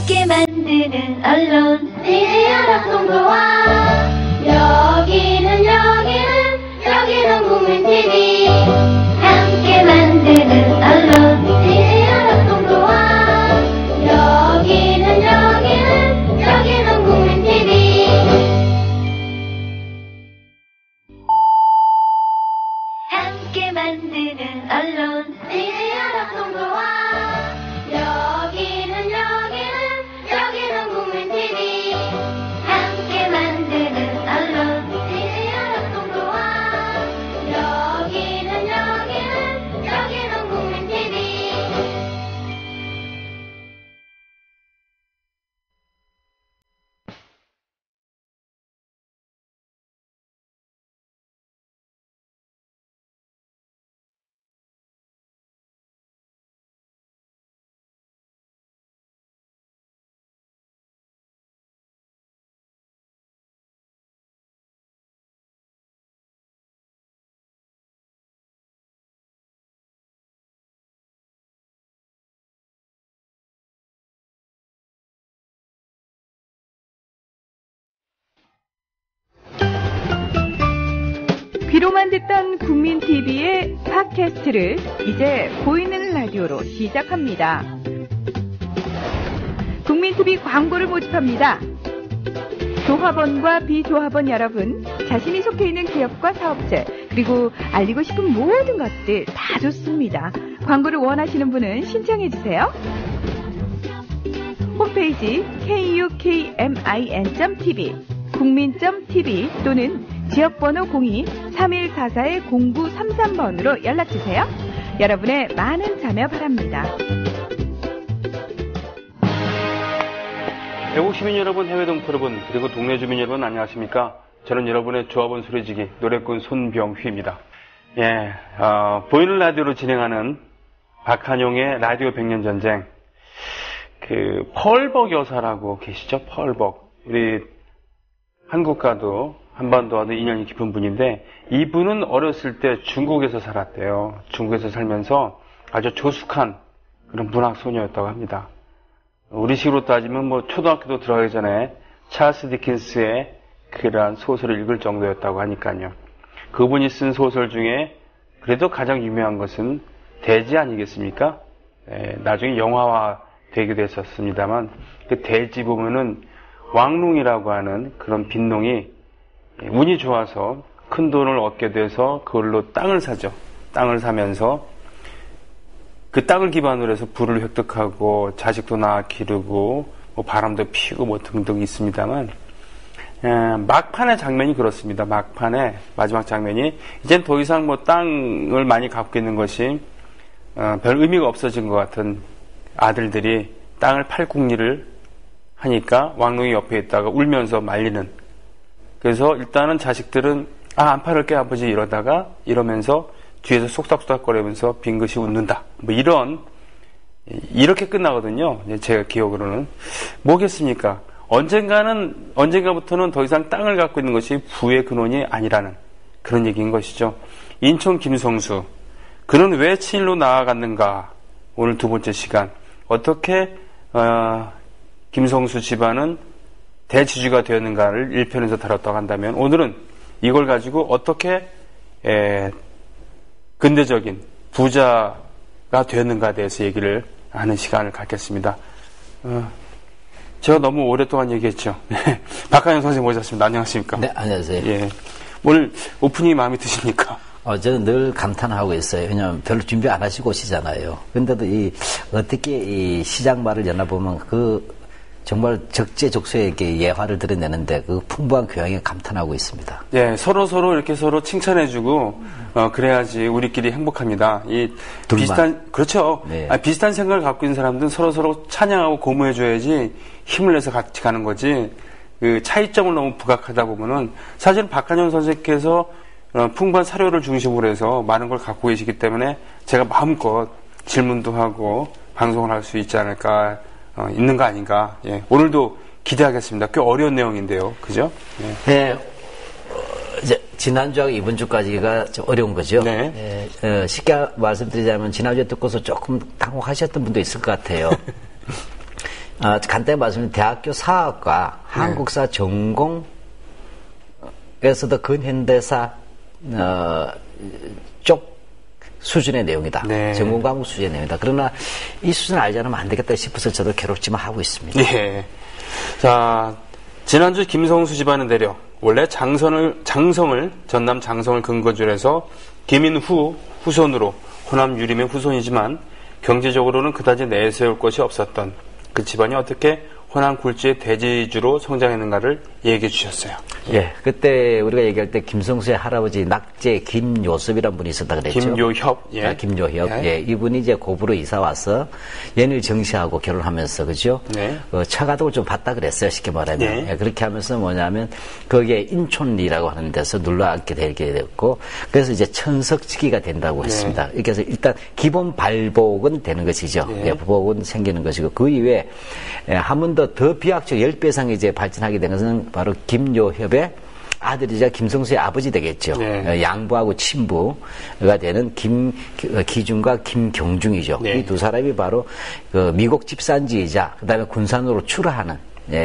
함께 만드는 언론 TV연합 송도와 여기는 국민TV 함께 만드는 언론 TV연합 송도와 여기는 국민TV 함께 만드는 언론 TV연합 송도와 여기는 국민TV 함께 만드는 언론 TV연합 송도와 여기는 국민TV 귀로만 듣던 국민TV의 팟캐스트를 이제 보이는 라디오로 시작합니다. 국민TV 광고를 모집합니다. 조합원과 비조합원 여러분, 자신이 속해 있는 기업과 사업체, 그리고 알리고 싶은 모든 것들 다 좋습니다. 광고를 원하시는 분은 신청해주세요. 홈페이지 kukmin.tv, 국민.tv 또는 지역번호 02-3144-0933번으로 연락주세요. 여러분의 많은 참여 바랍니다. 대구 시민 여러분, 해외 동포 여러분, 그리고 동네 주민 여러분 안녕하십니까? 저는 여러분의 조합원 소리지기 노래꾼 손병휘입니다. 보이는 라디오로 진행하는 박한용의 라디오 100년 전쟁. 펄벅 여사라고 계시죠? 펄벅. 우리 한국과도 한반도와도 인연이 깊은 분인데, 이분은 어렸을 때 중국에서 살았대요. 중국에서 살면서 아주 조숙한 그런 문학 소녀였다고 합니다. 우리식으로 따지면 초등학교도 들어가기 전에 찰스 디킨스의 그러한 소설을 읽을 정도였다고 하니까요. 그분이 쓴 소설 중에 그래도 가장 유명한 것은 대지 아니겠습니까? 나중에 영화화 되기도 했었습니다만, 그 대지 보면은 왕농이라고 하는 그런 빈농이 운이 좋아서 큰 돈을 얻게 돼서 그걸로 땅을 사죠. 땅을 사면서 그 땅을 기반으로 해서 부를 획득하고 자식도 낳아 기르고 바람도 피우고 등등 있습니다만, 막판의 장면이 그렇습니다. 막판의 마지막 장면이 이젠 더 이상 땅을 많이 갖고 있는 것이 별 의미가 없어진 것 같은 아들들이 땅을 팔 궁리를 하니까 왕농이 옆에 있다가 울면서 말리는. 그래서 일단은 자식들은 안 팔을게 아버지 이러면서 뒤에서 속닥속닥거리면서 빙긋이 웃는다. 이렇게 끝나거든요. 제가 기억으로는. 뭐겠습니까? 언젠가부터는 더 이상 땅을 갖고 있는 것이 부의 근원이 아니라는 그런 얘기인 것이죠. 인천 김성수. 그는 왜 친일로 나아갔는가? 오늘 두 번째 시간. 어떻게, 김성수 집안은 대지주가 되었는가를 1편에서 다뤘다고 한다면, 오늘은 이걸 가지고 어떻게 근대적인 부자가 되었는가에 대해서 얘기를 하는 시간을 갖겠습니다. 제가 너무 오랫동안 얘기했죠. 박한용 선생님 모셨습니다. 안녕하십니까? 네, 안녕하세요. 오늘 오프닝이 마음에 드십니까? 저는 늘 감탄하고 있어요. 왜냐하면 별로 준비 안 하시고 오시잖아요. 그런데도 어떻게 이 시작 말을 연나보면 정말 적재적소에게 예화를 드러내는데 그 풍부한 교양에 감탄하고 있습니다. 서로 이렇게 서로 칭찬해주고, 그래야지 우리끼리 행복합니다. 그렇죠. 네. 비슷한 생각을 갖고 있는 사람들은 서로 찬양하고 고무해줘야지 힘을 내서 같이 가는 거지, 그 차이점을 너무 부각하다 보면은, 사실 박한용 선생님께서 풍부한 사료를 중심으로 해서 많은 걸 갖고 계시기 때문에 제가 마음껏 질문도 하고 방송을 할 수 있지 않을까, 있는 거 아닌가. 오늘도 기대하겠습니다. 꽤 어려운 내용인데요. 그죠? 네. 지난주하고 이번 주까지가 좀 어려운 거죠. 네. 쉽게 말씀드리자면 지난주에 듣고서 조금 당혹하셨던 분도 있을 것 같아요. 간단히 말씀드리면 대학교 사학과 한국사 전공에서도 근현대사 쪽 수준의 내용이다. 네. 전공 과목 수준의 내용이다. 그러나 이 수준을 알지 않으면 안 되겠다 싶어서 저도 괴롭지만 하고 있습니다. 예. 자, 지난주 김성수 집안은 대려 원래 전남 장성을 근거지로 해서 김인후 후손으로 호남 유림의 후손이지만 경제적으로는 그다지 내세울 것이 없었던 그 집안이 어떻게 호남 굴지의 대지주로 성장했는가를 얘기해 주셨어요. 예, 그때 우리가 얘기할 때 김성수의 할아버지 낙제 김요섭이라는 분이 있었다 그랬죠. 김요협, 예. 김요협, 예. 이분이 이제 고부로 이사 와서 연일 정시하고 결혼하면서, 그죠? 네. 처가덕을 좀 봤다 그랬어요, 쉽게 말하면. 네. 예, 그렇게 하면서 뭐냐면, 거기에 인촌리라고 하는 데서 눌러앉게 되게 됐고, 그래서 이제 천석지기가 된다고 했습니다. 이렇게 해서 일단 기본 발복은 되는 것이죠. 네. 예, 부복은 생기는 것이고, 그 이후에 한 번 더 비약적 10배 이상 이제 발전하게 된 것은 바로 김요협의 아들이자 김성수의 아버지 되겠죠. 네. 양부하고 친부가 되는 김기중과 김경중이죠. 네. 이 두 사람이 바로 그 미국 집산지이자 그다음에 군산으로 출하하는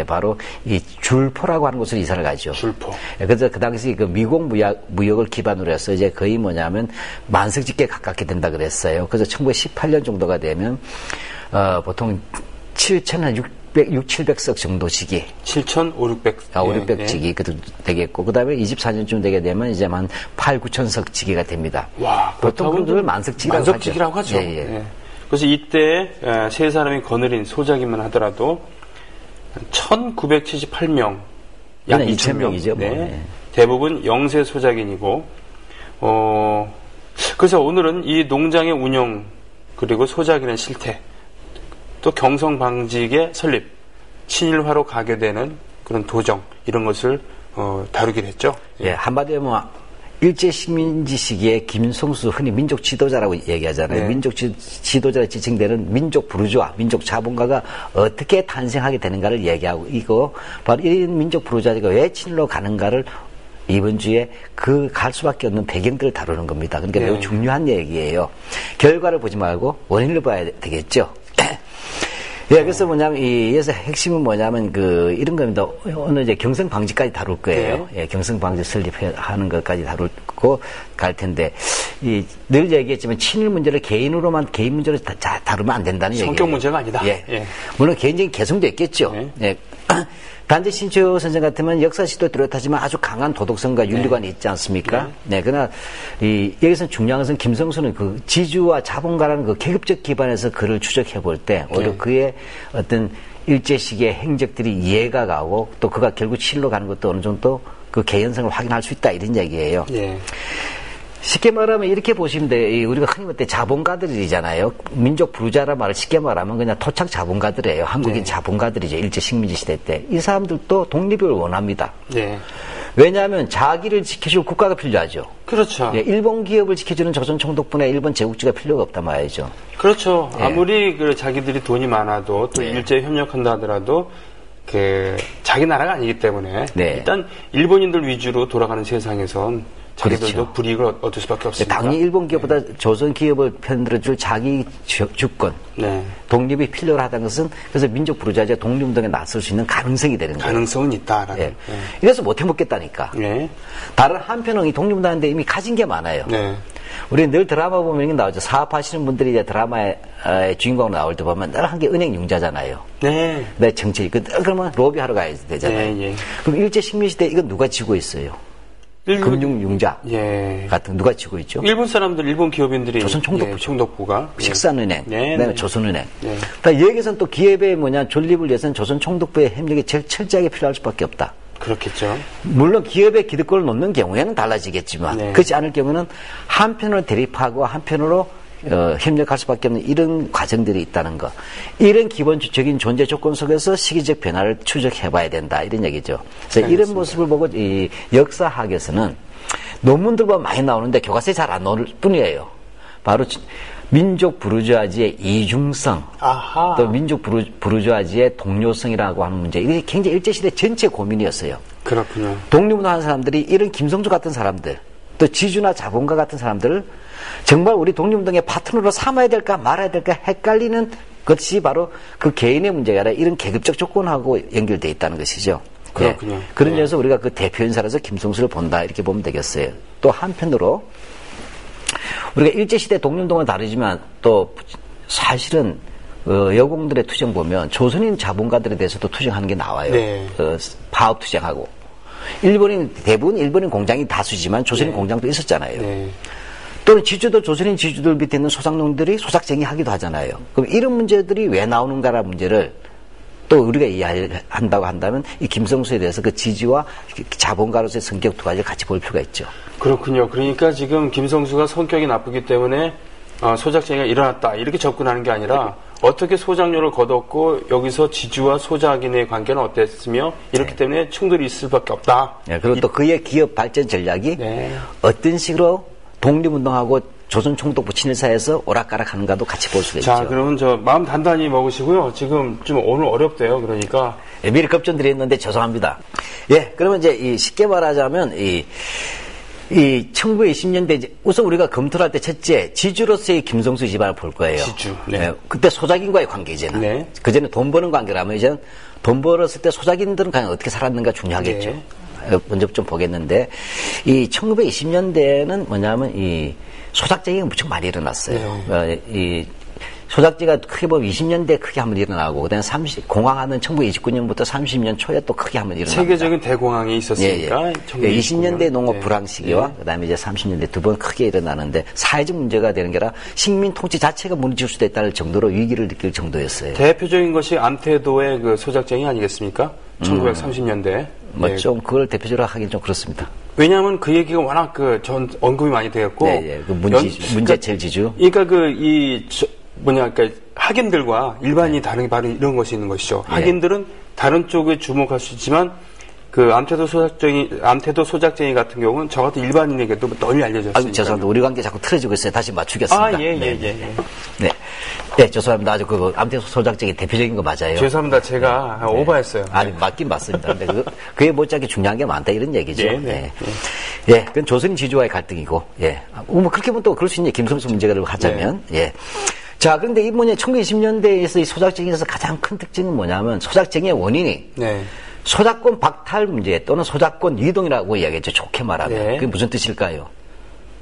바로 이 줄포라고 하는 곳으로 이사를 가죠. 줄포. 그래서 그 당시 그 미국 무역을 기반으로 해서 이제 거의 뭐냐면 만석집계에 가깝게 된다 그랬어요. 그래서 1918년 정도가 되면 보통 7,600석 정도 지기. 7,500. 500 지기 되겠고, 그 다음에 24년쯤 되게 되면 이제 한 8,9천석 지기가 됩니다. 와, 보통 그걸 만석지기라고 하죠. 예, 예. 예. 그래서 이때 세 사람이 거느린 소작이만 하더라도 1,978명, 약 2,000명이죠. 네. 네. 대부분 영세 소작인이고, 그래서 오늘은 이 농장의 운영 그리고 소작인의 실태, 또 경성방직의 설립, 친일화로 가게 되는 그런 도정 이런 것을 다루기로 했죠. 예, 한마디로 뭐 일제식민지 시기에 김성수 흔히 민족 지도자라고 얘기하잖아요. 네. 민족 지도자로 지칭되는 민족 부르주아, 민족 자본가가 어떻게 탄생하게 되는가를 얘기하고 이거 바로 이 민족 부르주아가 왜 친일로 가는가를 이번 주에 그 갈 수밖에 없는 배경들을 다루는 겁니다. 그러니까 네. 매우 중요한 얘기예요. 결과를 보지 말고 원인을 봐야 되겠죠. 예, 그래서 뭐냐면, 여기서 핵심은 뭐냐면, 이런 겁니다. 오늘 이제 경성방지까지 다룰 거예요. 네. 예, 경성방지 설립하는 것까지 다루고 갈 텐데, 늘 얘기했지만, 친일 문제를 개인 문제로 다루면 안 된다는 얘기예요. 성격 문제가 아니다. 예. 예. 물론 개인적인 개성도 있겠죠. 네. 예. 단지 신초 선생 같으면 역사시도 뚜렷하지만 아주 강한 도덕성과 윤리관이 있지 않습니까? 네. 그러나 여기서 중요한 것은 김성수는 그 지주와 자본가라는 그 계급적 기반에서 그를 추적해 볼 때 오히려 그의 어떤 일제 시기의 행적들이 이해가 가고 또 그가 결국 친일로 가는 것도 어느 정도 그 개연성을 확인할 수 있다 이런 얘기예요. 예. 쉽게 말하면 이렇게 보시면 돼. 우리가 흔히 볼 때 자본가들이잖아요. 민족 부르자라 말을 쉽게 말하면 그냥 토착 자본가들이에요. 한국인 자본가들이죠. 일제 식민지 시대 때. 이 사람들도 독립을 원합니다. 예. 왜냐하면 자기를 지켜줄 국가가 필요하죠. 그렇죠. 예, 일본 기업을 지켜주는 조선 총독부나 일본 제국주가 필요가 없단 말이죠. 그렇죠. 예. 아무리 자기들이 돈이 많아도 또 일제에 협력한다 하더라도 자기 나라가 아니기 때문에 네. 일단 일본인들 위주로 돌아가는 세상에선 자기들도 그렇죠. 불이익을 얻을 수밖에 없습니다. 당연히 일본 기업보다 조선 기업을 편들어줄 자기 주권, 네. 독립이 필요로 하다는 것은 그래서 민족 부르자지가 독립운동에 나설 수 있는 가능성이 되는 거예요. 가능성은 있다라는. 예. 이래서 못 해먹겠다니까. 네. 다른 한편은 이 독립운동하는데 이미 가진 게 많아요. 네. 우리 늘 드라마 보면 이게 나오죠. 사업하시는 분들이 이제 드라마의 주인공으로 나올 때 보면 늘 한 게 은행 융자잖아요. 네. 내 정치. 그러면 로비하러 가야 되잖아요. 예, 예. 그럼 일제 식민시대 이건 누가 지고 있어요? 금융융자 예. 같은 누가 지고 있죠? 일본 사람들, 일본 기업인들이 조선 총독부. 예, 총독부가 식산은행, 네, 그다음에 네. 조선은행. 네. 그러니까 여기서는 또 기업의 존립을 위해서는 조선 총독부의 협력이 제일 철저하게 필요할 수밖에 없다. 그렇겠죠. 물론 기업의 기득권을 놓는 경우에는 달라지겠지만 네. 그렇지 않을 경우는 한편으로 대립하고 한편으로 협력할 수밖에 없는 이런 과정들이 있다는 것. 이런 기본적인 존재 조건 속에서 시기적 변화를 추적해봐야 된다 이런 얘기죠. 그래서 이런 모습을 보고 이 역사학에서는 논문들 보면 많이 나오는데 교과서에 잘 안 나올 뿐이에요. 바로 민족 부르주아지의 이중성, 아하. 또 민족 부르주아지의 동료성이라고 하는 문제. 이게 굉장히 일제시대 전체 고민이었어요. 그렇군요. 독립운동하는 사람들이 이런 김성주 같은 사람들, 또 지주나 자본가 같은 사람들을 정말 우리 독립운동의 파트너로 삼아야 될까 말아야 될까 헷갈리는 그것이 바로 그 개인의 문제가 아니라 이런 계급적 조건하고 연결되어 있다는 것이죠. 그렇군요. 예. 그런 네. 점에서 우리가 그 대표 인사로서 김성수를 본다 이렇게 보면 되겠어요. 또 한편으로 우리가 일제시대 동년동은 다르지만 또 사실은 여공들의 투쟁 보면 조선인 자본가들에 대해서도 투쟁하는 게 나와요. 네. 파업 투쟁하고 대부분 일본인 공장이 다수지만 조선인 공장도 있었잖아요. 네. 또는 지주도 조선인 지주들 밑에 있는 소작농들이 소작쟁이 하기도 하잖아요. 그럼 이런 문제들이 왜 나오는가라는 문제를 또 우리가 이해한다고 한다면 이 김성수에 대해서 그 지지와 자본가로서의 성격 두 가지를 같이 볼 필요가 있죠. 그렇군요. 그러니까 지금 김성수가 성격이 나쁘기 때문에 소작쟁이가 일어났다 이렇게 접근하는 게 아니라 어떻게 소작료를 거뒀고 여기서 지주와 소작인의 관계는 어땠으며 이렇기 때문에 충돌이 있을 수밖에 없다. 네, 그리고 또 그의 기업 발전 전략이 네. 어떤 식으로 독립운동하고 조선 총독부 친일사에서 오락가락하는가도 같이 볼 수가 자, 있죠. 그러면 마음 단단히 먹으시고요. 지금 좀 오늘 어렵대요. 그러니까 예, 미리 급전드렸는데 죄송합니다. 예, 그러면 이제 쉽게 말하자면 이 1920년대 이제 우선 우리가 검토를 할 때 첫째 지주로서의 김성수 집안을 볼 거예요. 지주. 네. 예, 그때 소작인과의 관계 이제는. 네. 그전에 돈 버는 관계라면 이제는 돈 벌었을 때 소작인들은 과연 어떻게 살았는가 중요하겠죠. 네. 먼저 좀 보겠는데 이 1920년대에는 뭐냐면 이 소작쟁이가 무척 많이 일어났어요. 네. 이 소작지가 크게 보면 20년대 크게 한번 일어나고 그다음에 공항하는 1929년부터 30년 초에 또 크게 한번 일어납니다. 세계적인 대공황이 있었으니까 20년대 농업 네. 불황 시기와 네. 그다음에 이제 30년대 두 번 크게 일어나는데 사회적 문제가 되는 게 아니라 식민 통치 자체가 무너질 수도 있다는 정도로 위기를 느낄 정도였어요. 대표적인 것이 암태도의 그 소작쟁이 아니겠습니까? 1930년대. 뭐 좀 그걸 대표적으로 하긴 좀 그렇습니다. 왜냐하면 그 얘기가 워낙 전 언급이 많이 되었고. 네, 그 문제철 지주. 그러니까 그러니까 학인들과 일반인이 다른 게 바로 이런 것이 있는 것이죠. 예. 학인들은 다른 쪽에 주목할 수 있지만 그 암태도 소작쟁이 같은 경우는 저 같은 일반인에게도 널리 알려졌으니까. 죄송합니다. 우리 관계 자꾸 틀어지고 있어요. 다시 맞추겠습니다. 예. 네, 죄송합니다. 아주 암태도 소작쟁이 대표적인 거 맞아요. 죄송합니다. 제가 오버했어요. 아니, 맞긴 맞습니다. 근데 그게 못지않게 중요한 게 많다 이런 얘기죠. 네. 예, 그건 조선인 지주와의 갈등이고, 예. 뭐 그렇게 보면 또 그럴 수 있는 김성수 문제를 하자면, 예. 자, 그런데 이 1920년대에서 이 소작쟁이에서 가장 큰 특징은 뭐냐면 소작쟁이의 원인이 네. 소작권 박탈 문제 또는 소작권 이동이라고 이야기했죠. 좋게 말하면. 네. 그게 무슨 뜻일까요?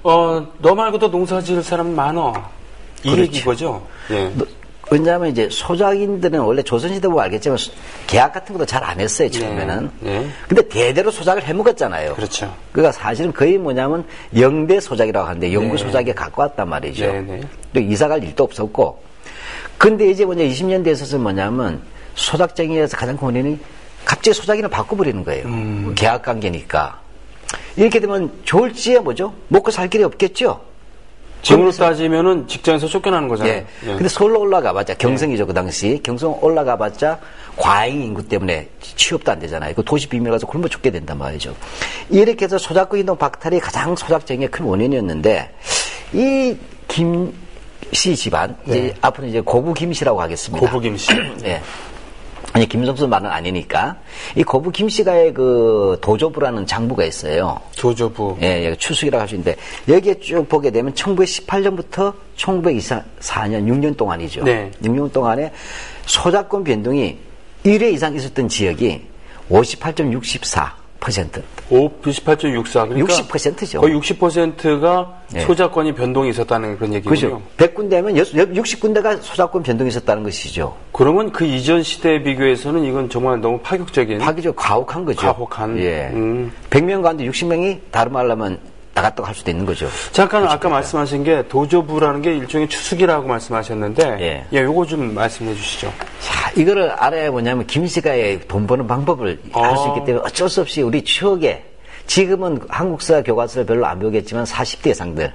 너 말고도 농사 지을 사람 많어. 이 그렇죠. 얘기거죠. 예. 왜냐하면 이제 소작인들은 원래 조선시대 보면 알겠지만 계약 같은 것도 잘 안 했어요, 처음에는. 네. 근데 대대로 소작을 해먹었잖아요. 그렇죠. 그러니까 사실은 거의 뭐냐면 영대 소작이라고 하는데 영구 네. 소작에 가까웠단 말이죠. 네. 또 이사갈 일도 없었고. 근데 이제 20년대에 있어서 뭐냐면 소작쟁이에서 가장 큰 원인이 갑자기 소작인을 바꿔버리는 거예요. 계약 관계니까. 이렇게 되면 좋을지야 뭐죠? 먹고 살 길이 없겠죠? 지금으로 따지면은 직장에서 쫓겨나는 거잖아요. 예. 근데 서울로 올라가봤자 경성이죠 그 당시. 경성 올라가봤자 과잉 인구 때문에 취업도 안 되잖아요. 그 도시 비밀 가서 굶어 죽게 된단 말이죠. 이렇게 해서 소작권 이동 박탈이 가장 소작쟁이의 큰 원인이었는데 이 김씨 집안 이제 앞으로 이제 고부 김씨라고 하겠습니다. 고부 김씨. 예. 아니 김성수 말은 아니니까 이 고부 김씨가의 그 도조부라는 장부가 있어요. 조조부. 예, 추수기라고 할 수 있는데 여기에 쭉 보게 되면 1918년부터 1924년 6년 동안이죠. 네. 6년 동안에 소작권 변동이 1회 이상 있었던 지역이 58.64%. 98.64. 그러니까 60%죠. 거의 60%가 네. 소작권이 변동이 있었다는 그런 얘기군요. 그죠. 100군데면 60군데가 소작권 변동이 있었다는 것이죠. 그러면 그 이전 시대에 비교해서는 이건 정말 너무 파격적인. 파기죠. 가혹한 거죠. 가혹한. 예. 100명 가운데 60명이 다른 말로 하면 나갔다고 할 수도 있는 거죠. 잠깐 아까 말씀하신 게 도조부라는 게 일종의 추수기라고 말씀하셨는데, 요거 좀 말씀해 주시죠. 자, 이거를 알아야 뭐냐면 김씨가 돈 버는 방법을 알 수 있기 때문에 어쩔 수 없이 우리 추억에 지금은 한국사 교과서를 별로 안 배우겠지만 40대 이상들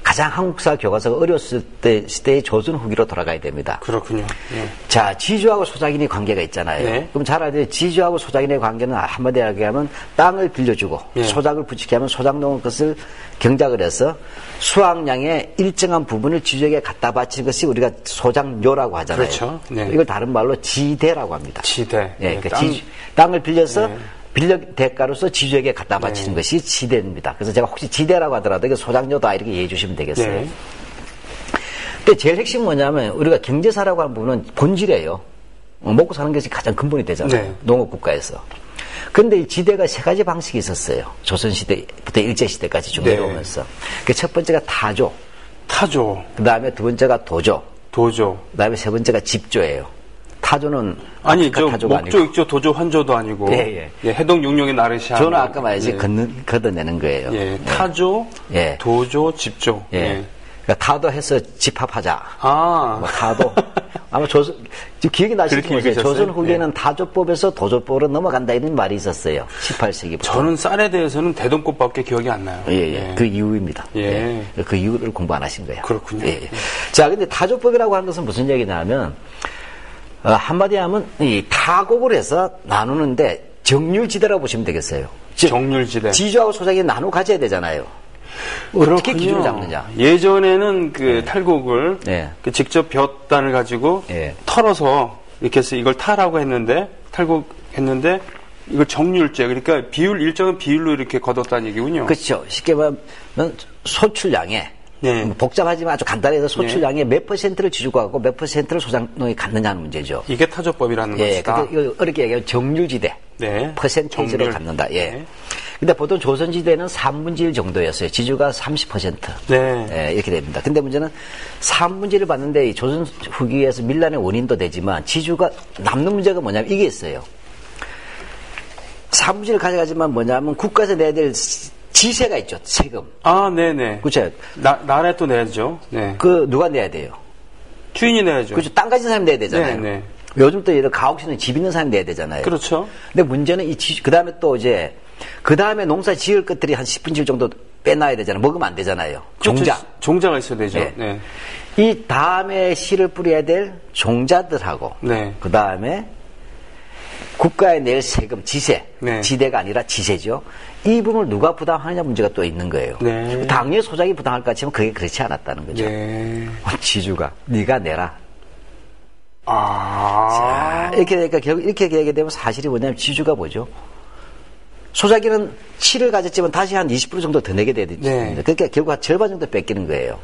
가장 한국사 교과서가 어렸을 때 시대의 조선 후기로 돌아가야 됩니다. 그렇군요. 예. 자, 지주하고 소작인의 관계가 있잖아요. 네. 그럼 잘 알아요. 지주하고 소작인의 관계는 한마디로 얘기하면 땅을 빌려주고 소작을 부치게 하면 소작농의 것을 경작을 해서 수확량의 일정한 부분을 지주에게 갖다 바치는 것이 우리가 소작료라고 하잖아요. 그렇죠. 네. 이걸 다른 말로 지대라고 합니다. 지대. 예, 그러니까 땅을 빌려서 빌려 대가로서 지주에게 갖다 바치는 네. 것이 지대입니다. 그래서 제가 혹시 지대라고 하더라도 이게 소작료다 이렇게 이해해 주시면 되겠어요. 네. 근데 제일 핵심 뭐냐면 우리가 경제사라고 하는 부분은 본질이에요. 먹고 사는 것이 가장 근본이 되잖아요. 네. 농업국가에서. 근데 이 지대가 세 가지 방식이 있었어요. 조선시대부터 일제시대까지 쭉 네. 내려오면서. 그 첫 번째가 타조. 타조, 그 다음에 두 번째가 도조. 도조. 그 다음에 세 번째가 집조예요. 타조는 아니, 아프리카 저 타조가 목조, 아니고. 익조, 도조, 환조도 아니고. 예. 해동 육룡의 나르시. 저는 아까 말했지 예. 걷어내는 거예요. 예. 타조, 예. 도조, 집조. 예. 그러니까 타도해서 집합하자. 아. 뭐 타도. 아마 조선, 지금 기억이 나실지 그렇게 모르겠어요. 읽으셨어요? 조선 후기에는 타조법에서 도조법으로 넘어간다 이런 말이 있었어요. 18세기부터. 저는 쌀에 대해서는 대동법밖에 기억이 안 나요. 예. 그 이유입니다. 예. 그 이유를 공부 안 하신 거예요. 그렇군요. 예. 자, 근데 타조법이라고 하는 것은 무슨 얘기냐면, 한마디 하면, 이 타곡을 해서 나누는데 정률지대라고 보시면 되겠어요. 즉, 정률지대. 지주하고 소작이 나눠 가져야 되잖아요. 어떻게 그렇군요. 기준을 잡느냐. 예전에는 그 탈곡을 예. 그 직접 볕단을 가지고 예. 털어서 이렇게 해서 이걸 타라고 했는데 탈곡했는데 이걸 정률제 그러니까 비율 일정한 비율로 이렇게 거뒀다는 얘기군요. 그렇죠. 쉽게 말하면 소출량에 네. 복잡하지만 아주 간단해서 소출량의 몇 퍼센트를 지주가 갖고 몇 퍼센트를 소장농이 갖느냐는 문제죠. 이게 타조법이라는 예, 것이다. 근데 이거 어렵게 얘기하면 정률지대. 네. 퍼센테이지로 정률. 갖는다. 예. 네. 근데 보통 조선지대는 3분의 1 정도였어요. 지주가 30%. 네. 예, 이렇게 됩니다. 근데 문제는 3분의 1을 받는데 이 조선 후기에서 밀란의 원인도 되지만 지주가 남는 문제가 뭐냐면 이게 있어요. 3분의 1을 가져가지만 뭐냐면 국가에서 내야 될 지세가 있죠. 세금. 아, 네네. 그렇죠. 나라에 또 내야죠. 네. 그 누가 내야 돼요? 주인이 내야죠. 그렇죠. 땅 가진 사람이 내야 되잖아요. 네, 네. 요즘 또 예를 가옥시는 집 있는 사람이 내야 되잖아요. 그렇죠. 근데 문제는 그 다음에 또 이제, 그 다음에 농사 지을 것들이 한 10분의 1 정도 빼놔야 되잖아요. 먹으면 안 되잖아요. 종자. 그렇죠. 종자가 있어야 되죠. 네. 네. 이 다음에 씨를 뿌려야 될 종자들하고, 네. 그 다음에 국가에 낼 세금, 지세. 네. 지대가 아니라 지세죠. 이 부분을 누가 부담하느냐 문제가 또 있는 거예요. 네. 당연히 소작이 부담할 것 같지만 그게 그렇지 않았다는 거죠. 네. 지주가, 네가 내라. 아. 자, 이렇게 되니까 결국 이렇게 얘기하게 되면 사실이 뭐냐면 지주가 뭐죠? 소작이는 7을 가졌지만 다시 한 20% 정도 더 내게 되죠. 네. 그러니까 결국 한 절반 정도 뺏기는 거예요.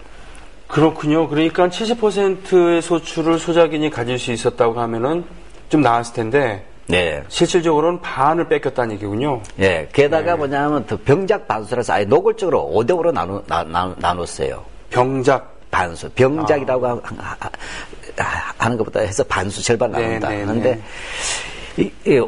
그렇군요. 그러니까 70%의 소출을 소작인이 가질 수 있었다고 하면은 좀 나았을 텐데 네. 실질적으로는 반을 뺏겼다는 얘기군요. 예. 게다가 네. 뭐냐면 더 병작 반수라서 아예 노골적으로 5대5로 나눴어요. 병작. 반수. 병작이라고 하는 것보다 해서 반수 절반 나눈다. 네, 네, 그런데 네.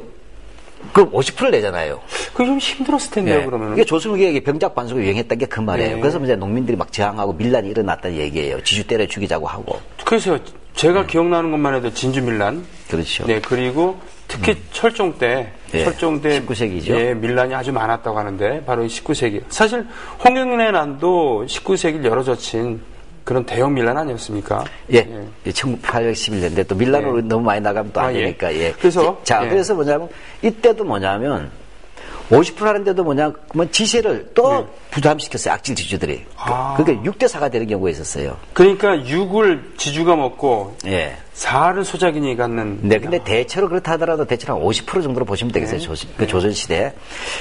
그럼 50% 내잖아요. 그게 좀 힘들었을 텐데요, 예. 그러면은. 이게 조선후기에 병작 반수가 유행했던 게 그 말이에요. 네. 그래서 이제 농민들이 막 저항하고 밀란이 일어났다는 얘기예요. 지주 때려 죽이자고 하고. 그래서 제가 기억나는 것만 해도 진주밀란. 그렇죠. 네, 그리고 특히 철종 때, 예, 철종 때 19세기죠. 예, 밀란이 아주 많았다고 하는데 바로 이 19세기. 사실 홍경래 난도 19세기를 열어젖힌 그런 대형 밀란 아니었습니까? 예. 1811년인데 또 밀란으로 예. 너무 많이 나가면 또 안 아, 예. 되니까. 예. 그래서, 자, 예. 그래서 뭐냐면 이때도 뭐냐면 50% 하는데도 뭐냐면 지세를 또 부담시켰어요. 악질 지주들이. 아. 그러니까 6대4가 되는 경우가 있었어요. 그러니까 6을 지주가 먹고 예. 4를 소작인이 갖는. 네, 근데 대체로 그렇다 하더라도 대체로 한 50% 정도로 보시면 되겠어요. 그 조선시대.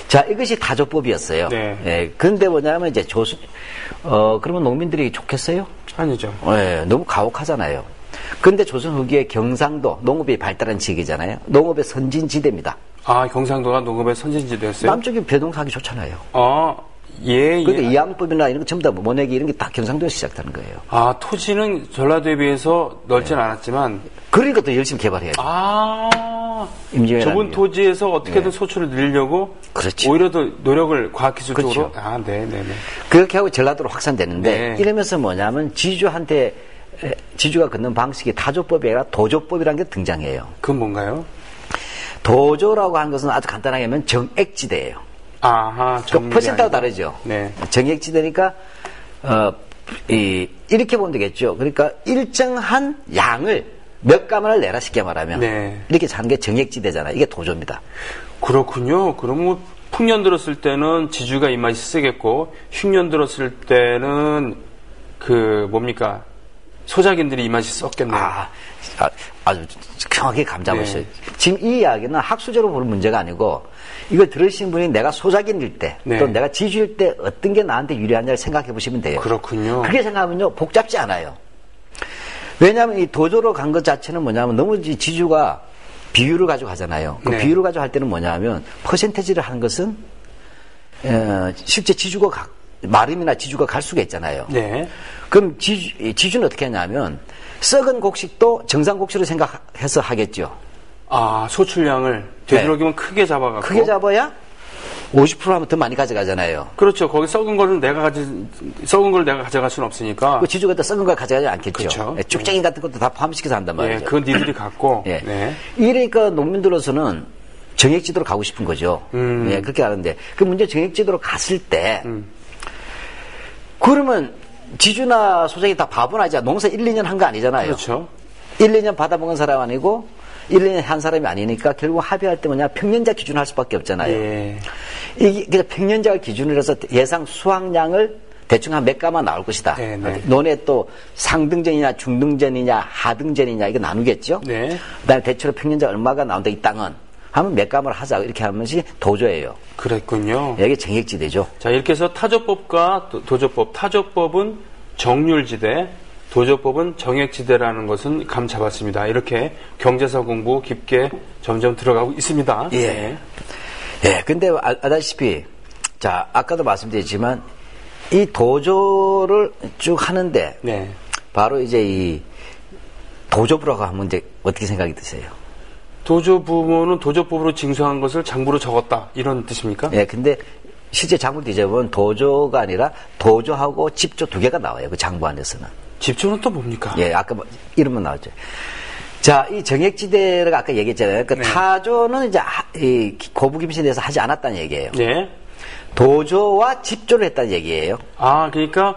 자, 이것이 다조법이었어요. 네. 예. 근데 뭐냐면 이제 그러면 농민들이 좋겠어요? 아니죠. 예, 너무 가혹하잖아요. 근데 조선 후기에 경상도 농업이 발달한 지역이잖아요. 농업의 선진지대입니다. 아, 경상도가 농업의 선진지대였어요? 남쪽이 벼농사하기 좋잖아요. 예, 그러니까 예. 이양법이나 이런 거 전부 다 모내기 이런 게 다 경상도에서 시작하는 거예요. 아, 토지는 전라도에 비해서 넓진 않았지만, 그러니까 또 열심히 개발해야죠. 임진왜란이요. 좁은 토지에서 어떻게든 소출을 늘리려고 그렇죠. 오히려 더 노력을 과학기술적으로. 그렇죠. 아, 네. 그렇게 하고 전라도로 확산되는데 네. 이러면서 뭐냐면 지주가 걷는 방식이 타조법이 아니라 도조법이라는 게 등장해요. 그건 뭔가요? 도조라고 하는 것은 아주 간단하게 하면 정액지대예요. 아하, 그 퍼센트가 다르죠. 네. 정액지대니까 이렇게 보면 되겠죠. 그러니까 일정한 양을 몇 가마를 내라 쉽게 말하면 네. 이렇게 자는 게 정액지대잖아요. 이게 도조입니다. 그렇군요. 그럼 뭐 풍년 들었을 때는 지주가 입맛이 세겠고 흉년 들었을 때는 뭡니까? 소작인들이 입맛이 썩겠네요. 아주 정확하게 감 잡으셨어요. 네. 지금 이 이야기는 학수적으로 보는 문제가 아니고 이걸 들으신 분이 내가 소작인일 때 네. 또 내가 지주일 때 어떤 게 나한테 유리하냐를 생각해 보시면 돼요. 그렇군요. 그렇게 생각하면요 복잡지 않아요. 왜냐하면 이 도조로 간 것 자체는 뭐냐면 너무 지주가 비율을 가지고 하잖아요. 그 네. 비율을 가지고 할 때는 뭐냐면 퍼센테이지를 하는 것은 실제 지주가 마름이나 지주가 갈 수가 있잖아요. 네. 그럼 지주는 어떻게 하냐면 썩은 곡식도 정상 곡식으로 생각해서 하겠죠. 아, 소출량을 되도록이면 크게 잡아갖고. 크게 잡아야 50% 하면 더 많이 가져가잖아요. 그렇죠. 거기 썩은 걸 내가 가져갈 수는 없으니까. 그 지주가 또 썩은 걸 가져가지 않겠죠. 그렇죠. 예, 쭉쟁이 같은 것도 다 포함시켜서 한단 말이죠. 예, 그건 니들이 갖고. 예. 네. 이러니까 농민들로서는 정액지도로 가고 싶은 거죠. 예, 그렇게 하는데 그 문제 정액지도로 갔을 때 그러면 지주나 소장이 다 바보나 이제 농사 1, 2년 한 거 아니잖아요. 그렇죠. 1, 2년 받아먹은 사람 아니고 1, 2년 한 사람이 아니니까 결국 합의할 때 뭐냐 평년자 기준을 할 수밖에 없잖아요. 예. 이게 그냥 평년자를 기준으로 해서 예상 수확량을 대충 한 몇 가마 나올 것이다. 네, 네. 논에 또 상등전이냐 중등전이냐 하등전이냐 이거 나누겠죠. 네. 그다음에 대체로 평년자 얼마가 나온다 이 땅은 하면 몇 가마를 하자 이렇게 하는 것이 도조예요. 그랬군요. 이게 정액지대죠. 자, 이렇게 해서 타조법과 도조법, 타조법은 정률지대, 도조법은 정액지대라는 것은 감 잡았습니다. 이렇게 경제사 공부 깊게 점점 들어가고 있습니다. 예. 네. 예, 근데 아다시피 자 아까도 말씀드렸지만 이 도조를 쭉 하는데 네. 바로 이제 이 도조부라고 하면 이제 어떻게 생각이 드세요? 도조부모는 도조법으로 징수한 것을 장부로 적었다. 이런 뜻입니까? 예, 근데 실제 장부 뒤져보면 도조가 아니라 도조하고 집조 두 개가 나와요. 그 장부 안에서는. 집조는 또 뭡니까? 예, 아까 이름은 나왔죠. 자, 이 정액지대가 아까 얘기했잖아요. 그 네. 타조는 이제 이 고부김신에 대해서 하지 않았다는 얘기예요. 네. 도조와 집조를 했다는 얘기예요. 아, 그러니까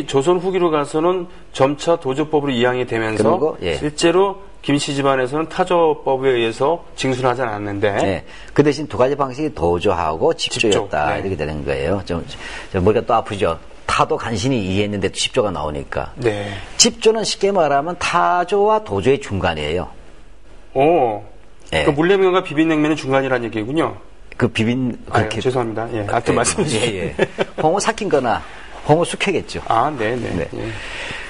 조선 후기로 가서는 점차 도조법으로 이양이 되면서 그리고, 예. 실제로 김씨 집안에서는 타조법에 의해서 징수를 하지 않았는데 네. 그 대신 두 가지 방식이 도조하고 집조였다. 집조, 네. 이렇게 되는 거예요. 좀 머리가 또 아프죠. 타도 간신히 이해했는데 집조가 나오니까. 네. 집조는 쉽게 말하면 타조와 도조의 중간이에요. 오. 예. 그 물냉면과 비빔냉면의 중간이라는 얘기군요. 그 비빔 그렇게 죄송합니다. 예. 같은 말씀해 주시죠. 예, 예. 홍어 삭힌 거나 홍어 숙회겠죠. 아, 네, 네. 네. 예.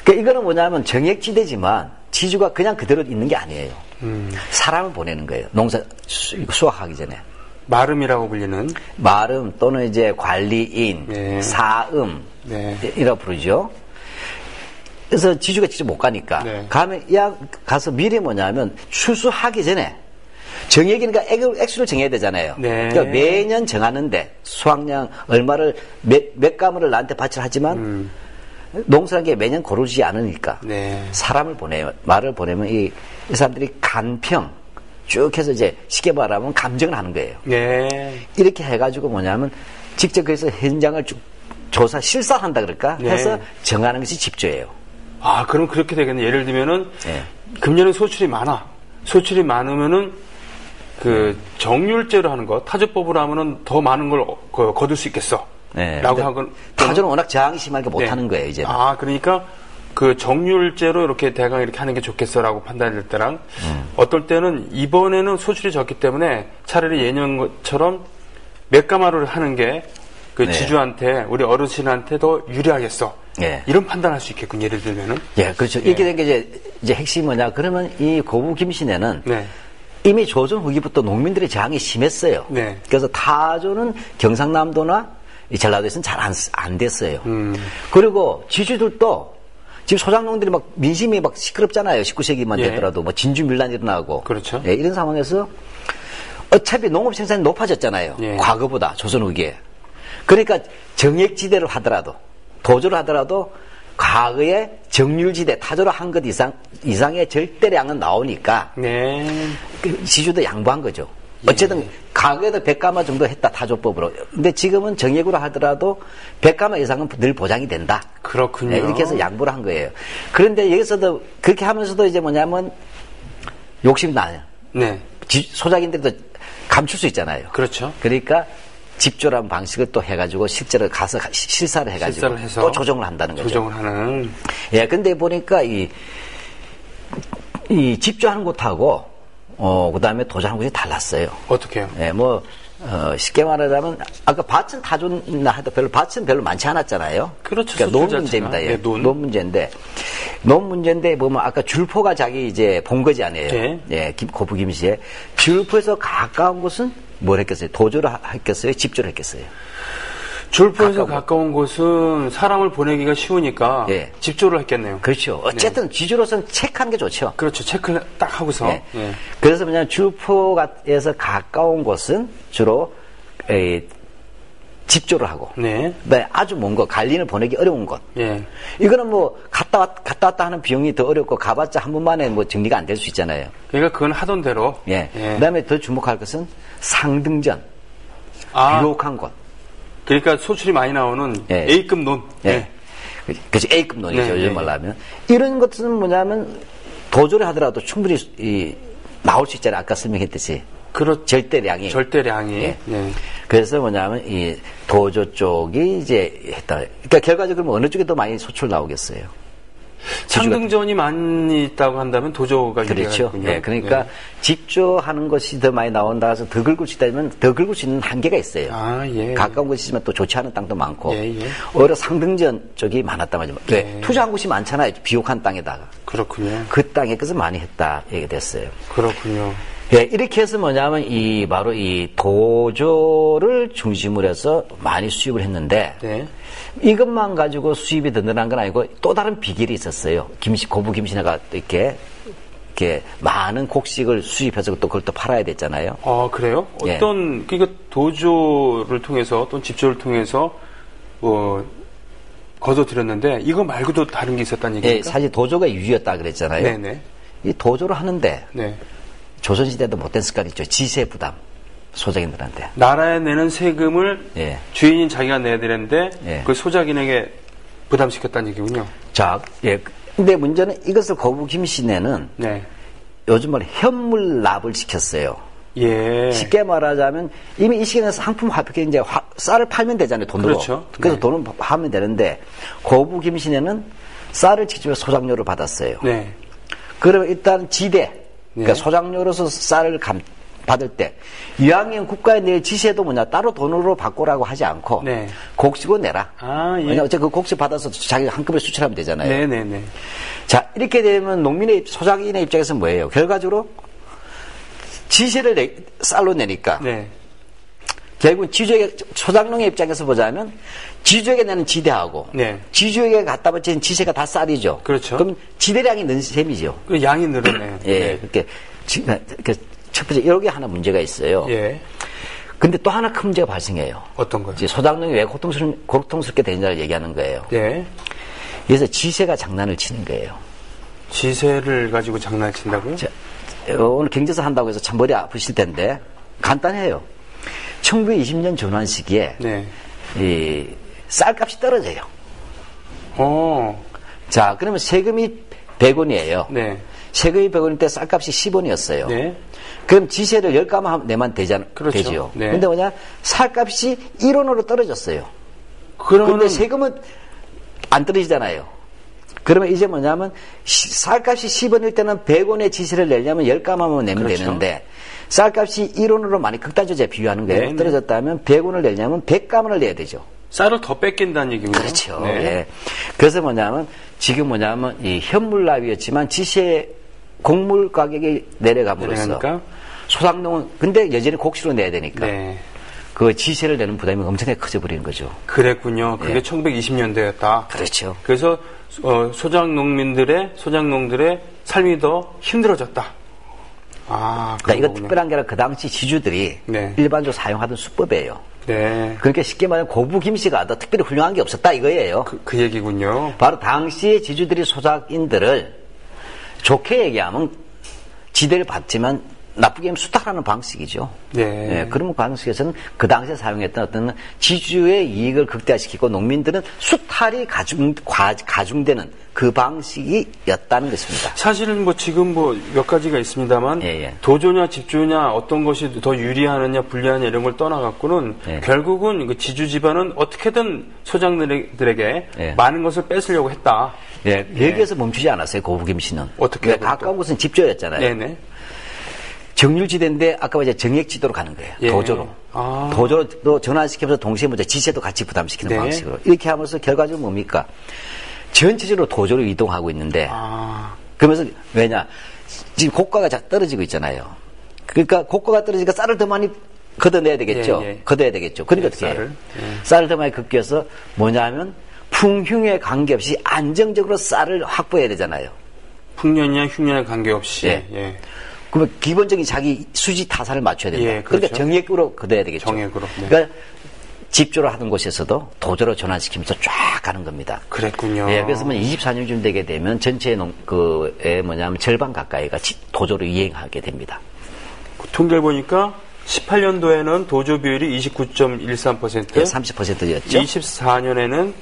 그러니까 이거는 뭐냐면 정액지대지만 지주가 그냥 그대로 있는 게 아니에요. 사람을 보내는 거예요. 농사 수확하기 전에. 마름이라고 불리는 마름 또는 이제 관리인, 네. 사음 네. 이라고 부르죠. 그래서 지주가 직접 못 가니까 네. 가서 미리 뭐냐면 추수하기 전에 정액이니까 액수를 정해야 되잖아요. 네. 그러니까 매년 정하는데 수확량 얼마를 몇 가물을 나한테 바치를 하지만 농사란 게 매년 고르지 않으니까 네. 사람을 보내요. 말을 보내면 이 사람들이 간평 쭉 해서 이제 쉽게 말하면 감정을 하는 거예요. 네. 이렇게 해가지고 뭐냐면 직접 그래서 현장을 쭉 조사 실사한다 그럴까 네. 해서 정하는 것이 집조예요. 아, 그럼 그렇게 되겠네. 예를 들면은 네. 금년에 소출이 많아. 소출이 많으면은 그 정률제로 하는 거 타조법으로 하면은 더 많은 걸 거둘 수 있겠어. 네. 라고 근데 하건 타조는 워낙 저항이 심하게 네. 못하는 거예요 이제. 아, 그러니까 그 정률제로 이렇게 대강 이렇게 하는 게 좋겠어라고 판단될 때랑 어떨 때는 이번에는 소출이 적기 때문에 차라리 예년처럼 몇 가마를 하는 게 그 네. 지주한테 우리 어르신한테 더 유리하겠어. 네. 이런 판단할 수 있겠군. 예를 들면은. 예, 그렇죠. 이렇게 된 게 이제 핵심이 뭐냐? 그러면 이 고부 김신에는 네. 이미 조선 후기부터 농민들의 저항이 심했어요. 네. 그래서 타조는 경상남도나 이 전라도에서는 잘 안 됐어요. 그리고 지주들도 지금 소작농들이 막 민심이 막 시끄럽잖아요. 19세기만 예. 되더라도 뭐 진주 밀란이 일어나고. 그렇죠. 예, 이런 상황에서 어차피 농업 생산이 높아졌잖아요. 예. 과거보다 조선 후기에. 그러니까 정액지대를 하더라도 도조를 하더라도 과거에 정률지대 타조를 한 것 이상의 절대량은 나오니까 네. 그 지주도 양보한 거죠. 어쨌든 과거에도 100가마 정도 했다 타조법으로. 근데 지금은 정액으로 하더라도 100가마 이상은 늘 보장이 된다. 그렇군요. 네, 이렇게 해서 양보를 한 거예요. 그런데 여기서도 그렇게 하면서도 이제 뭐냐면 욕심이 나요. 네. 소작인들도 감출 수 있잖아요. 그렇죠. 그러니까 집조라는 방식을 또 해가지고 실제로 가서 실사를 해가지고 실사를 해서 또 조정을 한다는 거죠. 조정을 하는. 예, 근데 보니까 이 집조하는 곳하고 그 다음에 도조하는 곳이 달랐어요. 어떻게요? 예, 뭐 쉽게 말하자면 아까 밭은 타줬나 해도 밭은 별로 많지 않았잖아요. 그렇죠. 그러니까 논 수출 문제입니다. 자체가. 예. 네, 논. 논 문제인데 보면 아까 줄포가 자기 이제 본 거지 아니에요. 네. 예, 고부 김씨에 줄포에서 가까운 곳은 뭘 했겠어요? 도주를 했겠어요? 집주를 했겠어요? 줄포에서 가까운 곳은 사람을 보내기가 쉬우니까 예. 집조를 했겠네요. 그렇죠. 어쨌든 지주로서는 체크하는 게 좋죠. 그렇죠. 체크를 딱 하고서. 예. 예. 그래서 뭐냐면 줄포에서 가까운 곳은 주로 집조를 하고, 네. 그다음에 아주 먼 곳, 관리를 보내기 어려운 곳. 예. 이거는 뭐 갔다 왔다 하는 비용이 더 어렵고 가봤자 한 번만에 뭐 정리가 안 될 수 있잖아요. 그러니까 그건 하던 대로. 예. 예. 그다음에 더 주목할 것은 상등전, 아, 비옥한 곳. 그러니까 소출이 많이 나오는 예. A급 논. 예. 그렇죠. A급 논이죠. 네, 요즘 네. 말로 하면. 이런 것은 뭐냐면 도조를 하더라도 충분히 나올 수 있잖아요. 아까 설명했듯이. 그렇죠. 절대량이. 절대량이. 예. 예. 그래서 뭐냐면 이 도조 쪽이 이제 했다. 그러니까 결과적으로 뭐 어느 쪽에 더 많이 소출 나오겠어요. 상등전이 많이 있다고 한다면 도조가 그렇죠. 유리하군요. 예, 그러니까 집조하는 것이 더 많이 나온다 해서 더 긁을 수 있다면 더 긁을 수 있는 한계가 있어요. 아, 예. 가까운 곳이지만 또 좋지 않은 땅도 많고 예, 예. 오히려 상등전 쪽이 많았단 말이죠. 왜? 예. 투자한 곳이 많잖아요. 비옥한 땅에다가. 그렇군요. 그 땅에 그래서 많이 했다 얘기됐어요. 그렇군요. 예, 이렇게 해서 뭐냐면 바로 이 도조를 중심으로 해서 많이 수입을 했는데 네. 이것만 가지고 수입이 더 늘어난 건 아니고 또 다른 비결이 있었어요. 고부 김신혜가 이렇게 많은 곡식을 수입해서 또 그걸 또 팔아야 됐잖아요. 아, 그래요? 예. 그러니까 도조를 통해서, 어떤 집조를 통해서, 거둬들였는데, 이거 말고도 다른 게 있었다는 예, 얘기입니까? 사실 도조가 유지였다 그랬잖아요. 네네. 이 도조를 하는데 네. 조선시대도 못된 습관이 있죠. 지세 부담. 소작인들한테. 나라에 내는 세금을 예. 주인인 자기가 내야 되는데, 예. 그 소작인에게 부담시켰다는 얘기군요. 자, 예. 근데 문제는 이것을 고부 김신혜는 네. 요즘 말 현물납을 시켰어요. 예. 쉽게 말하자면 이미 이 시기에는 상품 화폐 이제 쌀을 팔면 되잖아요. 돈으로. 그렇죠. 그래서 네. 돈을 하면 되는데 고부 김신혜는 쌀을 직접 소작료를 받았어요. 네. 그러면 일단 지대, 그러니까 네. 소작료로서 쌀을 받을 때 이왕이면 국가에 낼 지세도 뭐냐 따로 돈으로 바꾸라고 하지 않고 네. 곡식으로 내라. 아, 예. 왜냐 어차피 그 곡식 받아서 자기가 한꺼번에 수출하면 되잖아요. 네네네. 자, 이렇게 되면 소작인의 입장에서 뭐예요? 결과적으로 지세를 쌀로 내니까 네. 결국 소작농의 입장에서 보자면 지주에게 내는 지대하고 네. 지주에게 갖다 바치는 지세가 다 쌀이죠. 그렇죠. 그럼 지대량이 는 셈이죠. 그 양이 늘어나요. 예, 네. 그렇게 첫 번째 이렇게 하나 문제가 있어요. 예. 근데 또 하나 큰 문제가 발생해요. 어떤 거요? 이제 소작농이 왜 고통스럽게 되는지를 얘기하는 거예요. 예. 그래서 지세가 장난을 치는 거예요. 지세를 가지고 장난친다고요? 자, 오늘 경제사 한다고 해서 참 머리 아프실 텐데 간단해요. 1920년 전환 시기에 네. 이 쌀값이 떨어져요. 자, 그러면 세금이 100원이에요. 네. 세금이 100원일 때 쌀값이 10원이었어요. 네. 그럼 지세를 10가마 내면 그렇죠. 되죠. 네. 근데 뭐냐? 쌀값이 1원으로 떨어졌어요. 그러면 근데 세금은 안 떨어지잖아요. 그러면 이제 뭐냐면 쌀값이 10원일 때는 100원의 지세를 내려면 10가마만 내면 그렇죠. 되는데 쌀값이 1원으로 많이 극단적으로 비유하는 거예요. 네, 떨어졌다면 100원을 내려면 100가마를 내야 되죠. 쌀을 더 뺏긴다는 얘기군요. 그렇죠. 네. 예. 그래서 지금 이 현물납이었지만 지세 곡물 가격이 내려감으로써 내려가니까? 소작농은 근데 여전히 곡식으로 내야 되니까 네. 그 지세를 내는 부담이 엄청나게 커져버리는 거죠. 그랬군요. 그게 예. 1920년대였다. 그렇죠. 그래서 소작농들의 삶이 더 힘들어졌다. 아, 그러니까 이거 거군요. 특별한 게 아니라 그 당시 지주들이 네. 일반적으로 사용하던 수법이에요. 네. 그러니까 쉽게 말하면 고부 김씨가 더 특별히 훌륭한 게 없었다 이거예요. 그 얘기군요. 바로 당시의 지주들이 소작인들을 좋게 얘기하면 지대를 받지만 나쁘게 하면 수탈하는 방식이죠. 네. 예, 그런 방식에서는 그 당시에 사용했던 어떤 지주의 이익을 극대화시키고 농민들은 수탈이 가중되는 그 방식이었다는 것입니다. 사실은 지금 몇 가지가 있습니다만 예. 도조냐 집조냐 어떤 것이 더 유리하느냐 불리하느냐 이런 걸 떠나갖고는 예. 결국은 그 지주 집안은 어떻게든 소장들에게 예. 많은 것을 뺏으려고 했다. 예, 여기에서 멈추지 않았어요. 고부 김씨는. 어떻게 가까운 곳은 집조였잖아요. 네네. 정률지대인데 아까 이제 정액지도로 가는 거예요. 예. 도조로. 아. 도조로 전환시키면서 동시에 먼저 지세도 같이 부담시키는 네. 방식으로. 이렇게 하면서 결과적으로 뭡니까? 전체적으로 도조로 이동하고 있는데 아. 그러면서 왜냐? 지금 고가가 떨어지고 있잖아요. 그러니까 고가가 떨어지니까 쌀을 더 많이 걷어내야 되겠죠. 예, 예. 걷어야 되겠죠. 그러니까 예, 어떻게 해요? 쌀을. 쌀을 더 많이 걷겨서 뭐냐면 풍흉에 관계없이 안정적으로 쌀을 확보해야 되잖아요. 풍년이나 흉년에 관계없이. 예. 예. 그러면 기본적인 자기 수지 타산을 맞춰야 된다. 예, 그러니까 그렇죠. 정액으로 걷어야 되겠죠. 정액으로, 네. 그러니까 집조로 하던 곳에서도 도조로 전환시키면서 쫙 가는 겁니다. 그랬군요. 예, 그래서 24년쯤 되게 되면 전체 뭐냐면 절반 가까이가 도조로 이행하게 됩니다. 그 통계를 보니까 18년도에는 도조 비율이 29.13%, 예, 30%였죠. 24년에는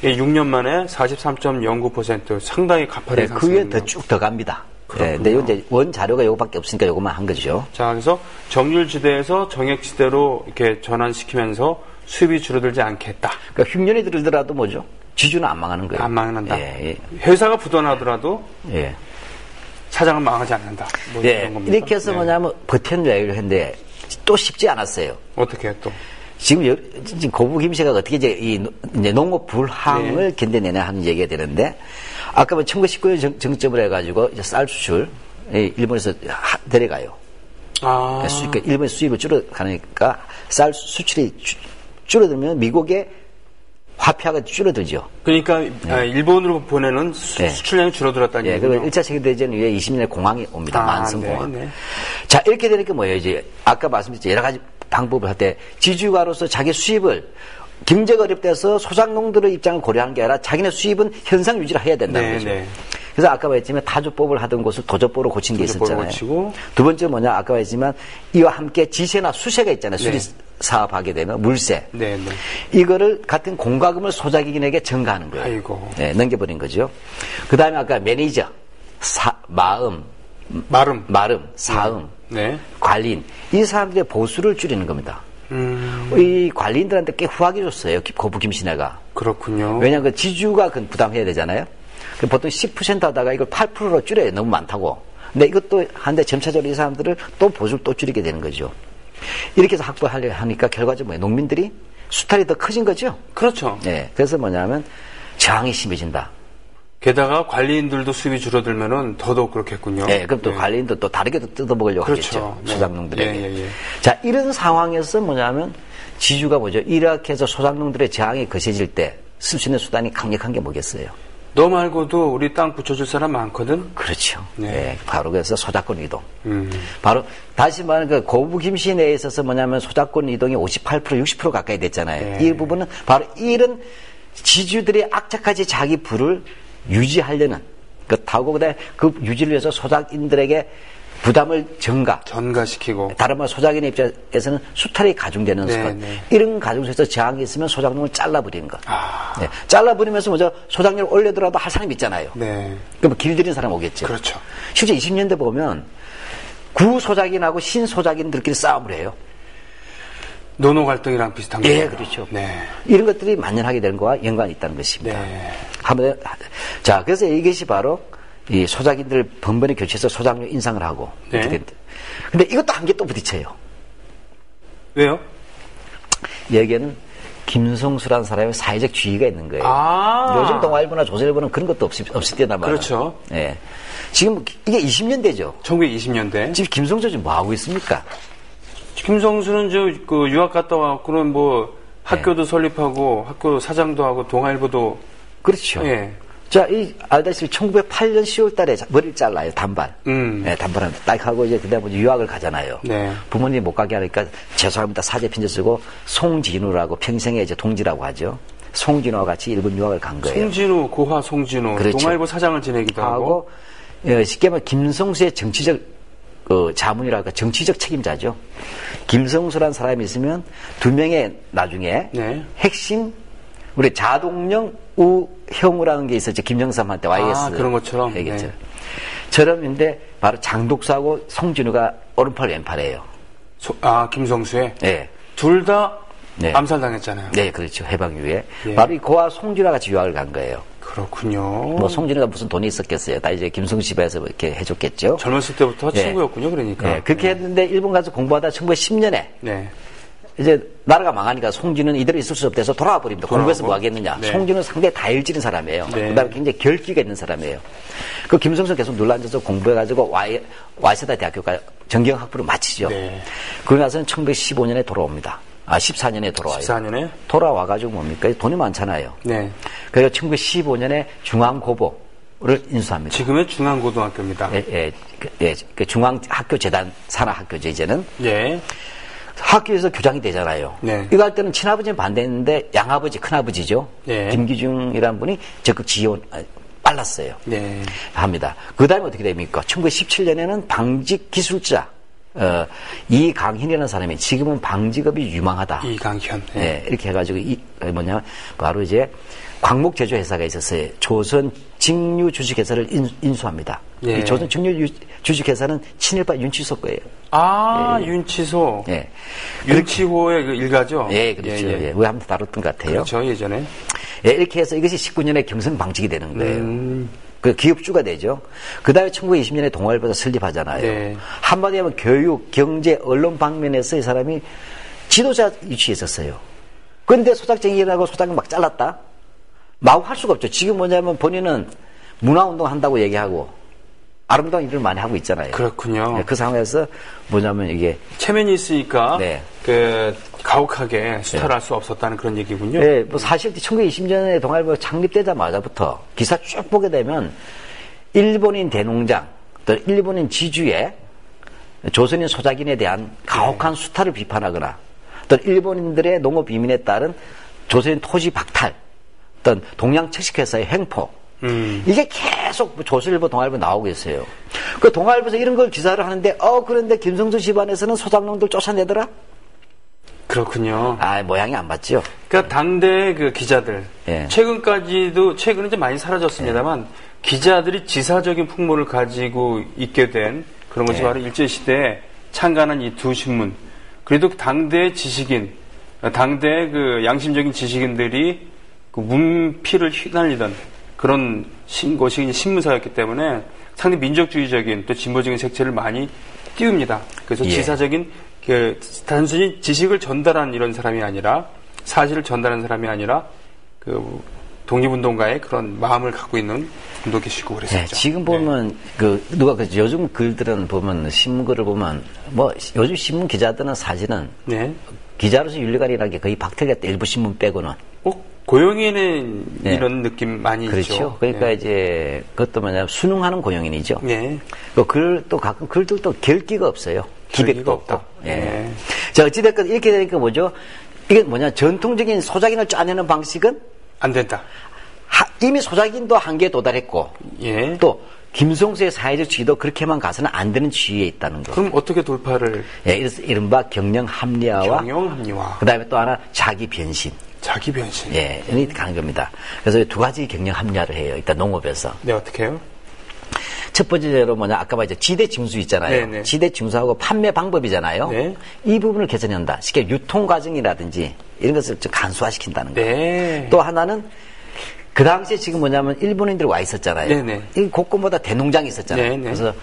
6년 만에 43.09%, 상당히 가파르게 네, 상승했네요. 그게 쭉 더 갑니다. 그렇군요. 네, 근데 이제 원 자료가 요거밖에 없으니까 요것만 한 거죠. 자, 그래서 정률지대에서 정액지대로 이렇게 전환시키면서 수입이 줄어들지 않겠다. 그러니까 흉년이 들더라도 뭐죠? 지주는 안 망하는 거예요. 안 망한다. 예, 회사가 부도나더라도 예. 사장은 망하지 않는다. 뭐 예, 이런 겁니까? 이렇게 해서 네. 뭐냐면 버텨내려 했는데 또 쉽지 않았어요. 어떻게 또? 지금 고부 김씨가 어떻게 이제 농업 불황을 네. 견뎌내냐 하는 얘기가 되는데 아까 1919년 정점을 해가지고 이제 쌀 수출 일본에서 데려가요. 아. 그러니까 일본의 수입을 줄어가니까 쌀 수출이 줄어들면 미국의 화폐가 줄어들죠. 그러니까 일본으로 보내는 네. 수출량이 줄어들었다는 예, 얘기군요. 그리고 1차 세계대전 이후에 20년에 공황이 옵니다. 만성공황. 네, 네. 자, 이렇게 되니까 뭐예요? 이제 아까 말씀드렸죠. 여러 가지 방법을 할 때 지주가로서 자기 수입을 경제가 어렵대서 소작농들의 입장을 고려하는 게 아니라 자기네 수입은 현상 유지를 해야 된다는 네, 거죠. 네. 그래서 아까 말했지만 타조법을 하던 곳을 도조법으로 고친 게 도조법으로 있었잖아요. 고치고. 두 번째 뭐냐? 아까 말했지만 이와 함께 지세나 수세가 있잖아요. 수리 네. 사업하게 되면 물세. 네, 네. 이거를 같은 공과금을 소작인에게 전가하는 거예요. 아이고. 네, 넘겨버린 거죠. 그 다음에 아까 매니저, 마름. 사음, 네. 관리인. 이 사람들의 보수를 줄이는 겁니다. 이 관리인들한테 꽤 후하게 줬어요. 고부 김신혜가. 그렇군요. 왜냐하면 그 지주가 그 부담해야 되잖아요. 보통 10% 하다가 이걸 8%로 줄여요. 너무 많다고. 근데 이것도 한데 점차적으로 이 사람들을 또 보수를 또 줄이게 되는 거죠. 이렇게 해서 확보하려 하니까 결과적으로 뭐예요? 농민들이 수탈이 더 커진 거죠. 그렇죠. 네. 그래서 뭐냐면 저항이 심해진다. 게다가 관리인들도 수입이 줄어들면은 더더욱 그렇겠군요. 네. 그럼 또 관리인도 또 다르게 뜯어먹으려고 그렇죠. 하겠죠. 네. 소작농들에게. 예, 예, 예. 자, 이런 상황에서 뭐냐면 지주가 뭐죠? 이렇게 해서 소작농들의 저항이 거세질 때 쓸 수 있는 수단이 강력한 게 뭐겠어요? 너 말고도 우리 땅 붙여줄 사람 많거든? 그렇죠. 네. 네, 바로 그래서 소작권 이동. 바로 다시 말하면 그 고부 김씨 내에 있어서 뭐냐면 소작권 이동이 58% 60% 가까이 됐잖아요. 네. 이 부분은 바로 이런 지주들이 악착같이 자기 부를 유지하려는 그렇다고 그다음에 그 유지를 위해서 소작인들에게 부담을 전가시키고. 다른 말 소작인의 입장에서는 수탈이 가중되는 네, 것. 네. 이런 가중 속에서 저항이 있으면 소작농을 잘라버리는 것. 아. 네. 잘라버리면서 먼저 소작료를 올려더라도 할 사람이 있잖아요. 네. 그럼 길들인 사람 오겠죠. 그렇죠. 실제 20년대 보면 구소작인하고 신소작인들끼리 싸움을 해요. 노노 갈등이랑 비슷한 거죠. 예, 그렇죠. 네. 이런 것들이 만연하게 되는 거와 연관이 있다는 것입니다. 네. 자, 그래서 이것이 바로 이 소작인들 번번이 교체해서 소작료 인상을 하고. 네. 이렇게 됩니다. 근데 이것도 한개 또 부딪혀요. 왜요? 여기에는 김성수라는 사람의 사회적 지위가 있는 거예요. 아. 요즘 동아일보나 조선일보는 그런 것도 없을 때나 말이에요. 그렇죠. 예. 지금 이게 20년대죠. 1920년대. 지금 김성수 지금 뭐 하고 있습니까? 김성수는 그 유학 갔다 와서는 뭐 학교도 설립하고 학교 사장도 하고 동아일보도. 그렇죠. 예. 자, 알다시피 1908년 10월 달에 머리를 잘라요, 단발. 네, 단발한테 딱 하고 이제 그다음에 유학을 가잖아요. 네. 부모님이 못 가게 하니까 죄송합니다. 사제 편지 쓰고 송진우라고 평생의 이제 동지라고 하죠. 송진우와 같이 일본 유학을 간 거예요. 송진우, 고화 송진우. 그렇죠. 동아일보 사장을 지내기도 하고. 쉽게 말하면 김성수의 정치적 자문이라고 할까 정치적 책임자죠. 김성수라는 사람이 있으면 두 명의 나중에 네. 핵심 우리 자동령 우형우라는 게 있었죠. 김영삼한테 YS. 아, 그런 것처럼. 얘기했죠. 네. 처럼인데 바로 장독수하고 송진우가 오른팔 왼팔이에요. 김성수의? 네. 둘 다 네. 암살당했잖아요. 네, 그렇죠. 해방 이후에. 예. 바로 이 고아 송진우와 같이 유학을 간 거예요. 그렇군요. 뭐 송진이가 무슨 돈이 있었겠어요. 다 이제 김성수 집에서 이렇게 해줬겠죠. 젊었을 때부터 예. 친구였군요, 그러니까. 예, 그렇게 했는데 일본 가서 공부하다 1910년에 네. 이제 나라가 망하니까 송진은 이대로 있을 수 없대서 돌아와 버립니다. 공부해서 뭐 하겠느냐. 네. 송진은 상당히 다혈질인 사람이에요. 네. 그다음에 굉장히 결기가 있는 사람이에요. 그 김성수 계속 눌러앉아서 공부해가지고 와이세다 대학교가 정경학부를 마치죠. 네. 그러고 나서는 1915년에 돌아옵니다. 14년에 돌아와요. 14년에? 돌아와가지고 뭡니까? 돈이 많잖아요. 네. 그래서 1915년에 중앙고보를 인수합니다. 지금의 중앙고등학교입니다. 그 중앙학교재단 산하학교죠, 이제는. 예. 학교에서 교장이 되잖아요. 네. 이거 할 때는 친아버지는 반대했는데 양아버지, 큰아버지죠. 네. 김기중이라는 분이 적극 지원, 빨랐어요. 네. 합니다. 그 다음에 어떻게 됩니까? 1917년에는 방직 기술자, 이강현이라는 사람이 지금은 방직업이 유망하다. 이강현. 네. 이렇게 해가지고, 바로 이제 광목 제조회사가 있었어요. 조선 직류 주식회사를 인수합니다. 예. 이 조선 직류 주식회사는 친일파 윤치소 거예요. 윤치소. 예. 윤치호의 그 일가죠? 예, 그렇죠. 예. 우리 한번 다뤘던 것 같아요. 그렇죠, 예전에. 예, 이렇게 해서 이것이 19년에 경선 방직이 되는 거예요. 그 기업주가 되죠. 그 다음에 1920년에 동아일보가 설립하잖아요. 네. 한마디 하면 교육, 경제, 언론 방면에서 이 사람이 지도자 위치에 있었어요. 그런데 소작쟁이라고 소장을 막 잘랐다? 마구 할 수가 없죠. 지금 뭐냐면 본인은 문화운동 한다고 얘기하고 아름다운 일을 많이 하고 있잖아요. 그렇군요. 네, 그 상황에서 뭐냐면 이게 체면이 있으니까 네. 가혹하게 수탈을 할 수 없었다는 그런 얘기군요. 네, 뭐 사실 1920년에 동아일보 창립되자마자부터 기사 쭉 보게 되면 일본인 대농장, 또 일본인 지주의 조선인 소작인에 대한 가혹한 수탈을 비판하거나 또 일본인들의 농업 비민에 따른 조선인 토지 박탈, 어떤 동양 채식회사의 횡포, 이게 계속 조선일보, 동아일보 나오고 있어요. 그 동아일보에서 이런 걸 기사를 하는데, 그런데 김성수 집안에서는 소작농들 쫓아내더라? 그렇군요. 모양이 안 맞죠? 그러니까 당대 그 기자들, 예. 최근은 이제 많이 사라졌습니다만, 기자들이 지사적인 풍모를 가지고 있게 된 그런 것이 예. 바로 일제시대에 창간한 이 두 신문. 그래도 당대 지식인, 당대 그 양심적인 지식인들이 그 문피를 휘날리던 그런 것이 신문사였기 때문에 상당히 민족주의적인 또 진보적인 색채를 많이 띄웁니다. 그래서 예. 지사적인 단순히 지식을 전달한 이런 사람이 아니라 사실을 전달한 사람이 아니라 그 독립운동가의 그런 마음을 갖고 있는 분도 계시고 그랬었죠. 네, 지금 보면 요즘 글들은 보면 신문글을 보면 뭐 요즘 신문 기자들은 사실은 네. 기자로서 윤리관이라는 게 거의 박탈됐다. 일부 신문 빼고는. 고용인은 네. 이런 느낌 많이 그렇죠. 있죠. 그러니까 네. 이제 그것도 뭐냐면 수능하는 고용인이죠. 네. 글도 가끔 글들도 결기가 없어요. 기백도 결기가 없고. 없다. 예. 네. 자, 어찌됐건 이렇게 되니까 뭐죠? 이게 뭐냐, 전통적인 소작인을 짜내는 방식은 안 된다. 이미 소작인도 한계에 도달했고, 예. 또 김성수의 사회적 지위도 그렇게만 가서는 안 되는 지위에 있다는 거. 그럼 어떻게 돌파를? 예, 이른바 경영 합리화와 경영 합리화. 그다음에 또 하나 자기 변신. 자기 변신. 예, 이렇게 가는 겁니다. 그래서 두 가지 경영 합리화를 해요. 일단 농업에서. 네, 어떻게 해요? 첫 번째로 뭐냐, 아까 말했죠. 지대 징수 있잖아요. 네네. 지대 징수하고 판매 방법이잖아요. 네. 이 부분을 개선한다. 쉽게 유통 과정이라든지 이런 것을 좀 간소화시킨다는 거예요. 네. 또 하나는 그 당시에 지금 뭐냐면 일본인들이 와 있었잖아요. 네네. 이 곳곳마다 대농장이 있었잖아요. 네네. 그래서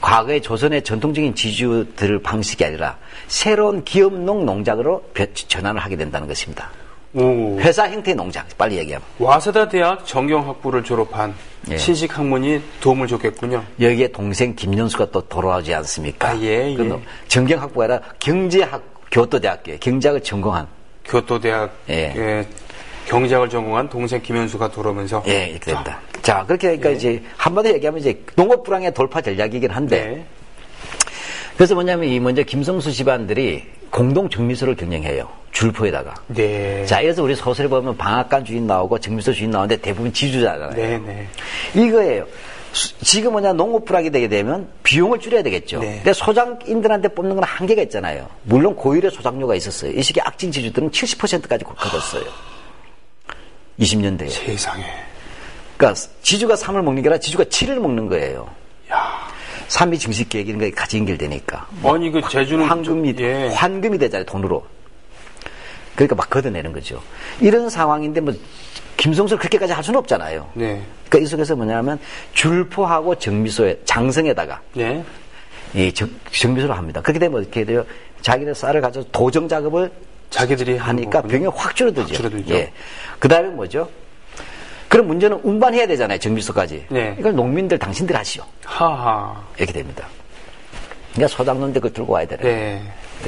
과거의 조선의 전통적인 지주들 방식이 아니라 새로운 기업농 농장으로 전환을 하게 된다는 것입니다. 오. 회사 형태의 농장, 빨리 얘기하면. 와세다 대학 정경학부를 졸업한 예. 신식 학문이 도움을 줬겠군요. 여기에 동생 김연수가 또 돌아오지 않습니까? 예. 정경학부가 아니라 교토대학교에 경제학을 전공한. 교토대학 예. 경제학을 전공한 동생 김현수가 돌아오면서. 예, 이렇게 된다. 자, 그렇게 하니까 이제 한마디 얘기하면 이제 농업 불황의 돌파 전략이긴 한데. 네. 그래서 뭐냐면 먼저 김성수 집안들이 공동 정미소를 경영해요. 줄포에다가. 네. 자, 그래서 우리 소설에 보면 방앗간 주인 나오고 정미소 주인 나오는데 대부분 지주잖아요. 네네. 이거예요. 지금 농업 불황이 되게 되면 비용을 줄여야 되겠죠. 네. 근데 소장인들한테 뽑는 건 한계가 있잖아요. 물론 고율의 소장료가 있었어요. 이 시기 악진 지주들은 70%까지 커졌어요. 20년대에. 세상에. 그러니까 지주가 3을 먹는 게 아니라 지주가 7을 먹는 거예요. 야. 3이 증식 계획 이런 게 같이 연결되니까. 아니, 그 제주는. 환금이 되잖아요, 돈으로. 그러니까 막 걷어내는 거죠. 이런 상황인데 김성수를 그렇게까지 할 수는 없잖아요. 네. 그러니까 이 속에서 뭐냐면 줄포하고 정미소에 장성에다가 네. 이 정미소를 합니다. 그렇게 되면 어떻게 돼요? 자기네 쌀을 가져서 도정 작업을 자기들이 하니까 하는 병이 확 줄어들죠. 확 줄어들죠. 예. 그 다음에 뭐죠? 그럼 문제는 운반해야 되잖아요. 정미소까지. 네. 이걸 농민들 당신들 하시오. 하하. 이렇게 됩니다. 그러니까 소장농들 그걸 들고 와야 되는 네.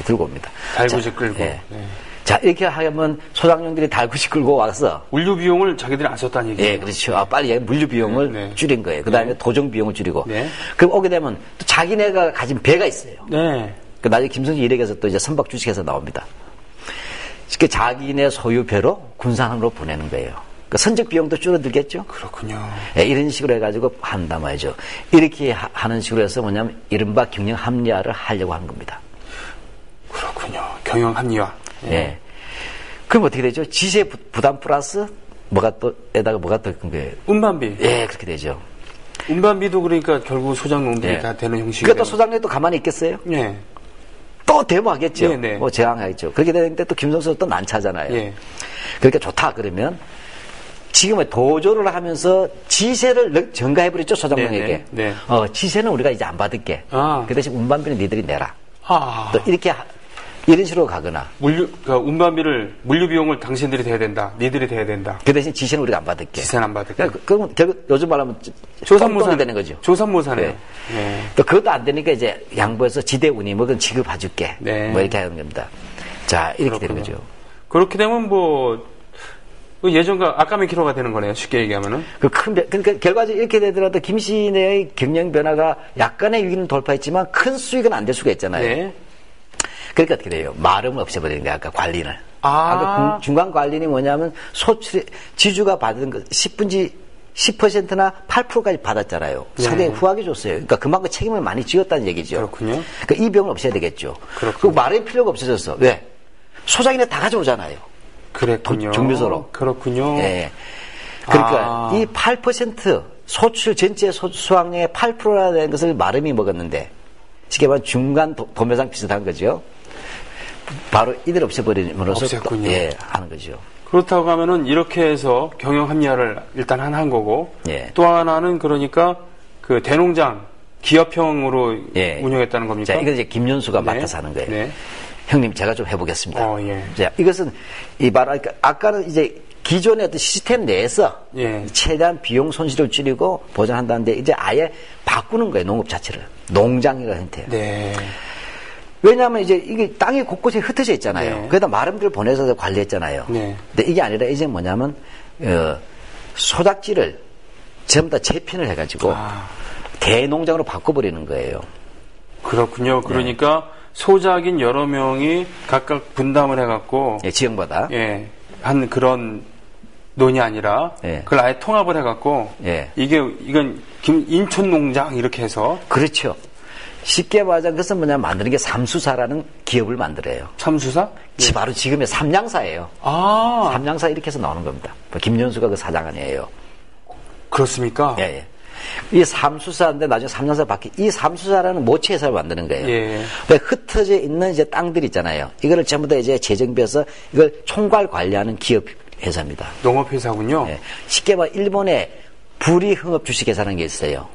들고 옵니다. 달구지 자, 끌고. 예. 네. 자, 이렇게 하면 소장농들이 달구지 끌고 와서 물류 비용을 자기들이 안 썼다는 얘기예요. 예, 그렇죠. 빨리 물류 비용을 네, 네. 줄인 거예요. 그 다음에 네. 도정 비용을 줄이고. 네. 그럼 오게 되면 또 자기네가 가진 배가 있어요. 네. 그 나중에 김성주 일행에서 또 이제 선박 주식에서 나옵니다. 그 자기네 소유 배로 군산항으로 보내는 거예요. 그 선적 비용도 줄어들겠죠. 그렇군요. 예, 이런 식으로 해가지고 한다 말이죠. 이렇게 하는 식으로 해서 뭐냐면 이른바 경영 합리화를 하려고 하는 겁니다. 그렇군요. 경영 합리화. 예. 그럼 어떻게 되죠? 지세 부담 플러스 뭐가 또 에다가 뭐가 더 큰 거예요? 운반비. 예, 그렇게 되죠. 운반비도 그러니까 결국 소장농들이 예. 다 되는 형식이. 그러니까 또 소장님도 가만히 있겠어요? 예. 또 데모하겠죠. 네, 네. 뭐 저항하겠죠. 그렇게 되는데 또 김성수는 또 난차잖아요. 예. 그러니까 좋다 그러면 지금은 도조를 하면서 지세를 전가해버렸죠 소장농에게. 네, 네, 네. 지세는 우리가 이제 안 받을게. 아. 그 대신 운반비는 니들이 내라. 하. 또 이렇게 이런 식으로 가거나. 그러니까 운반비를 물류 비용을 당신들이 대야 된다. 니들이 대야 된다. 그 대신 지세는 우리가 안 받을게. 지세는 안 받을게. 그러니까 그러면 결국 요즘 말하면 조삼모사 똥똥이 되는 거죠. 조삼모사네요. 네. 네. 또 그것도 안 되니까 이제 양보해서 지대 운임은 지급해줄게. 네. 뭐 이렇게 하는 겁니다. 자 이렇게 되는 그렇군요. 거죠. 그렇게 되면 뭐 예전과 아까면 키로가 되는 거네요. 쉽게 얘기하면은. 그러니까 결과적으로 이렇게 되더라도 김씨네의 경영 변화가 약간의 위기는 돌파했지만 큰 수익은 안 될 수가 있잖아요. 네. 그러니까 어떻게 돼요? 마름을 없애버리는 거야, 아까 관리를. 아. 아까 중간 관리는 뭐냐면 지주가 받은 거 10%나 8%까지 받았잖아요. 네. 상당히 후하게 줬어요. 그러니까 그만큼 책임을 많이 지었다는 얘기죠. 그렇군요. 그러니까 이 병을 없애야 되겠죠. 그렇군요. 그 마름이 필요가 없어졌어. 왜? 소장이네 다 가져오잖아요. 그랬군요. 정미소로. 그렇군요. 예. 그러니까 이 8% 소출 전체 수확량의 8%라는 것을 마름이 먹었는데 쉽게 말하면 중간 도매상 비슷한 거죠. 바로 이들 없애버림으로써 없앴군요. 예, 하는 거죠. 그렇다고 하면은 이렇게 해서 경영 합리화를 일단 한 거고 예. 또 하나는 그러니까 그 대농장 기업형으로 예. 운영했다는 겁니까? 자, 이건 이제 김연수가 네. 맡아서 하는 거예요. 네. 형님, 제가 좀 해보겠습니다. 예. 자, 이것은 그러니까 아까는 이제 기존의 어떤 시스템 내에서 예. 최대한 비용 손실을 줄이고 보전한다는데 이제 아예 바꾸는 거예요, 농업 자체를. 농장이라는 형태. 네. 왜냐하면 이제 이게 땅이 곳곳에 흩어져 있잖아요. 네. 그래다 마름들을 보내서 관리했잖아요. 네. 근데 이게 아니라 이제 뭐냐면 소작지를 전부 다 재편을 해가지고 대농장으로 바꿔버리는 거예요. 그렇군요. 그러니까 소작인 여러 명이 각각 분담을 해갖고 예, 지역마다. 예, 한 그런 논이 아니라 예. 그걸 아예 통합을 해갖고 예. 이건 인천 농장 이렇게 해서 그렇죠. 쉽게 말하자면 그것은 뭐냐면 만드는 게 삼수사라는 기업을 만들어요. 참수사? 바로 지금의 삼양사예요. 아, 삼양사 이렇게 해서 나오는 겁니다. 김연수가 그 사장 아니에요. 그렇습니까? 예, 예. 이 삼수사인데 나중에 삼양사 바뀌, 이 삼수사라는 모체회사를 만드는 거예요. 예. 흩어져 있는 이제 땅들 있잖아요. 이거를 전부 다 이제 재정비해서 이걸 총괄 관리하는 기업 회사입니다. 농업회사군요. 예. 쉽게 말해 일본에 불이흥업 주식회사라는 게 있어요.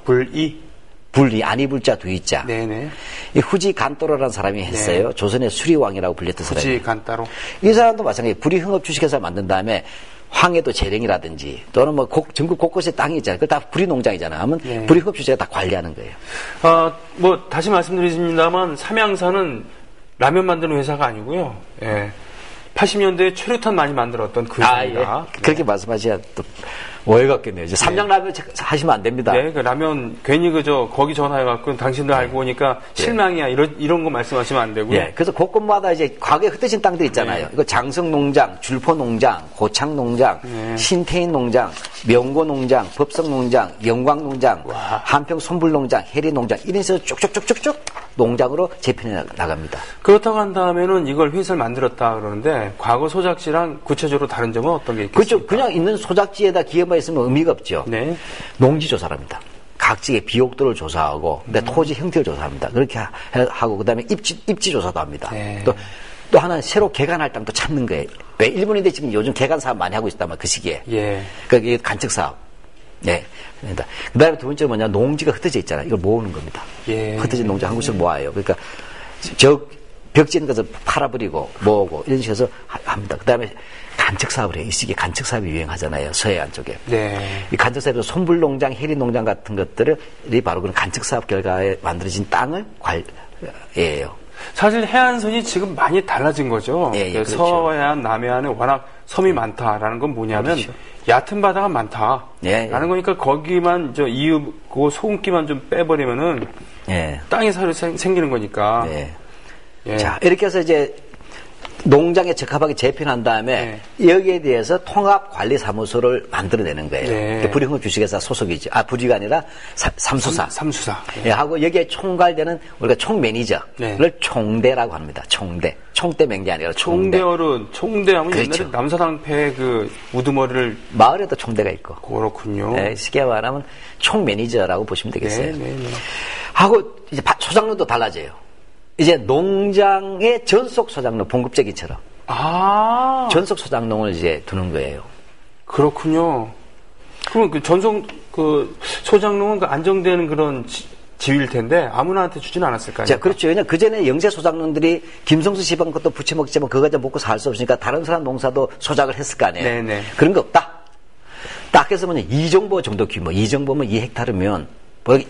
불이 아니불자 두이자. 네네. 이 후지 간또로라는 사람이 했어요. 조선의 수리왕이라고 불렸던 사람이. 후지 간따로. 이 사람도 마찬가지. 불이흥업 주식회사 만든 다음에 황해도 재령이라든지 또는 뭐 전국 곳곳에 땅이 있잖아요. 그거 다 불이농장이잖아요. 하면 네. 불이흥업 주식회사 다 관리하는 거예요. 뭐 다시 말씀드리겠습니다만 삼양사는 라면 만드는 회사가 아니고요. 예. 80년대에 최루탄 많이 만들었던 그 회사입니다. 예. 그렇게 말씀하셔야 또 오해가 없겠네요. 이제 삼양라면 하시면 안 됩니다. 네, 그 라면 괜히 거기 전화해갖고 당신들 알고 오니까 실망이야 이런 거 말씀하시면 안 되고요. 예, 그래서 곳곳마다 이제 과거에 흩어진 땅들 있잖아요. 이거 장성농장, 줄포농장, 고창농장, 네. 신태인농장, 명고농장, 법성농장, 영광농장, 한평손불농장, 해리농장 이런 식으로 쭉쭉쭉쭉쭉 농장으로 재편해 나갑니다. 그렇다고 한다면은 이걸 회사를 만들었다 그러는데 과거 소작지랑 구체적으로 다른 점은 어떤 게 있겠습니까? 그렇죠. 그냥 있는 소작지에다 기업만 있으면 의미가 없죠. 네. 농지조사를 합니다. 각지의 비옥도를 조사하고, 토지 형태를 조사합니다. 그렇게 하고, 그 다음에 입지 조사도 합니다. 네. 또, 또 하나는 새로 개간할 땅도 찾는 거예요. 왜 일본인들이 지금 요즘 개간 사업 많이 하고 있단 말이에요. 그 시기에. 예. 그러니까 이게 간척 사업. 네. 그 다음에 두 번째는 뭐냐, 농지가 흩어져 있잖아요. 이걸 모으는 겁니다. 예. 흩어진 농지 한 곳을 모아요. 그러니까 벽 짓는 것을 팔아버리고 모으고 이런 식으로 해서 합니다. 그 다음에 간척 사업을 해요. 이 시기에 간척 사업이 유행하잖아요. 서해안 쪽에. 네. 이 간척 사업에서 손불농장, 해리농장 같은 것들이 바로 그런 간척 사업 결과에 만들어진 땅을 관리해요. 사실 해안선이 지금 많이 달라진 거죠. 예, 그렇죠. 서해안, 남해안에 워낙 섬이 많다라는 건 뭐냐면 그렇죠. 얕은 바다가 많다. 예, 예. 라는 거니까 거기만 이윽고 소금기만 좀 빼버리면은 예. 땅이 새로 생기는 거니까. 네. 예. 자, 이렇게 해서 이제 농장에 적합하게 재편한 다음에 여기에 대해서 통합관리사무소를 만들어내는 거예요. 네. 불의흥업주식회사 소속이죠. 아, 불의가 아니라 삼수사. 삼수사. 예, 하고 여기에 총괄되는 우리가 총매니저를 네. 총대라고 합니다. 총대. 총대 맹기 아니라 총대. 총대어른, 총대하면 그렇죠. 옛날에 남사당패 그 우두머리를. 마을에도 총대가 있고. 그렇군요. 네, 쉽게 말하면 총매니저라고 보시면 되겠어요. 네. 하고 이제 소장로도 달라져요. 이제 농장의 전속 소장농, 봉급제기처럼 아. 전속 소장농을 이제 두는 거예요. 그렇군요. 그러면 그 소장농은 그 안정되는 그런 지위일 텐데 아무나한테 주지는 않았을 거 아니에요? 자, 그렇죠. 왜냐면 그 전에 영세 소장농들이 김성수 시방 것도 부채 먹지만 그거 가지고 먹고 살 수 없으니까 다른 사람 농사도 소작을 했을 거 아니에요. 네네. 그런 거 없다. 딱 해서 뭐냐, 이정보 정도 규모, 이정보면 2헥타르면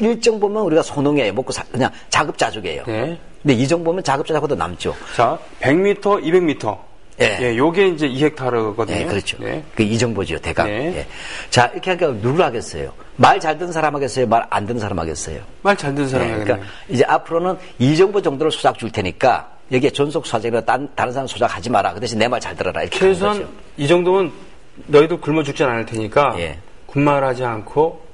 일정 보면 우리가 소농이에요. 먹고 그냥 자급자족이에요. 네. 근데 이정보면 자급자족보다 남죠. 자, 100m, 200m. 예. 예, 요게 이제 2헥타르거든요. 네, 그렇죠. 네. 그 이정보지요, 대강. 네. 예. 자, 이렇게 하니까 누구를 하겠어요? 말 잘 듣는 사람 하겠어요? 말 안 듣는 사람 하겠어요? 말 잘 듣는 사람이 하겠네요. 그러니까 이제 앞으로는 이정보 정도를 소작 줄 테니까 여기에 전속 소작이나 다른 사람 소작하지 마라. 그 대신 내 말 잘 들어라. 이렇게 하는 최소한 거죠. 이 정도면 너희도 굶어 죽진 않을 테니까 예. 군말하지 않고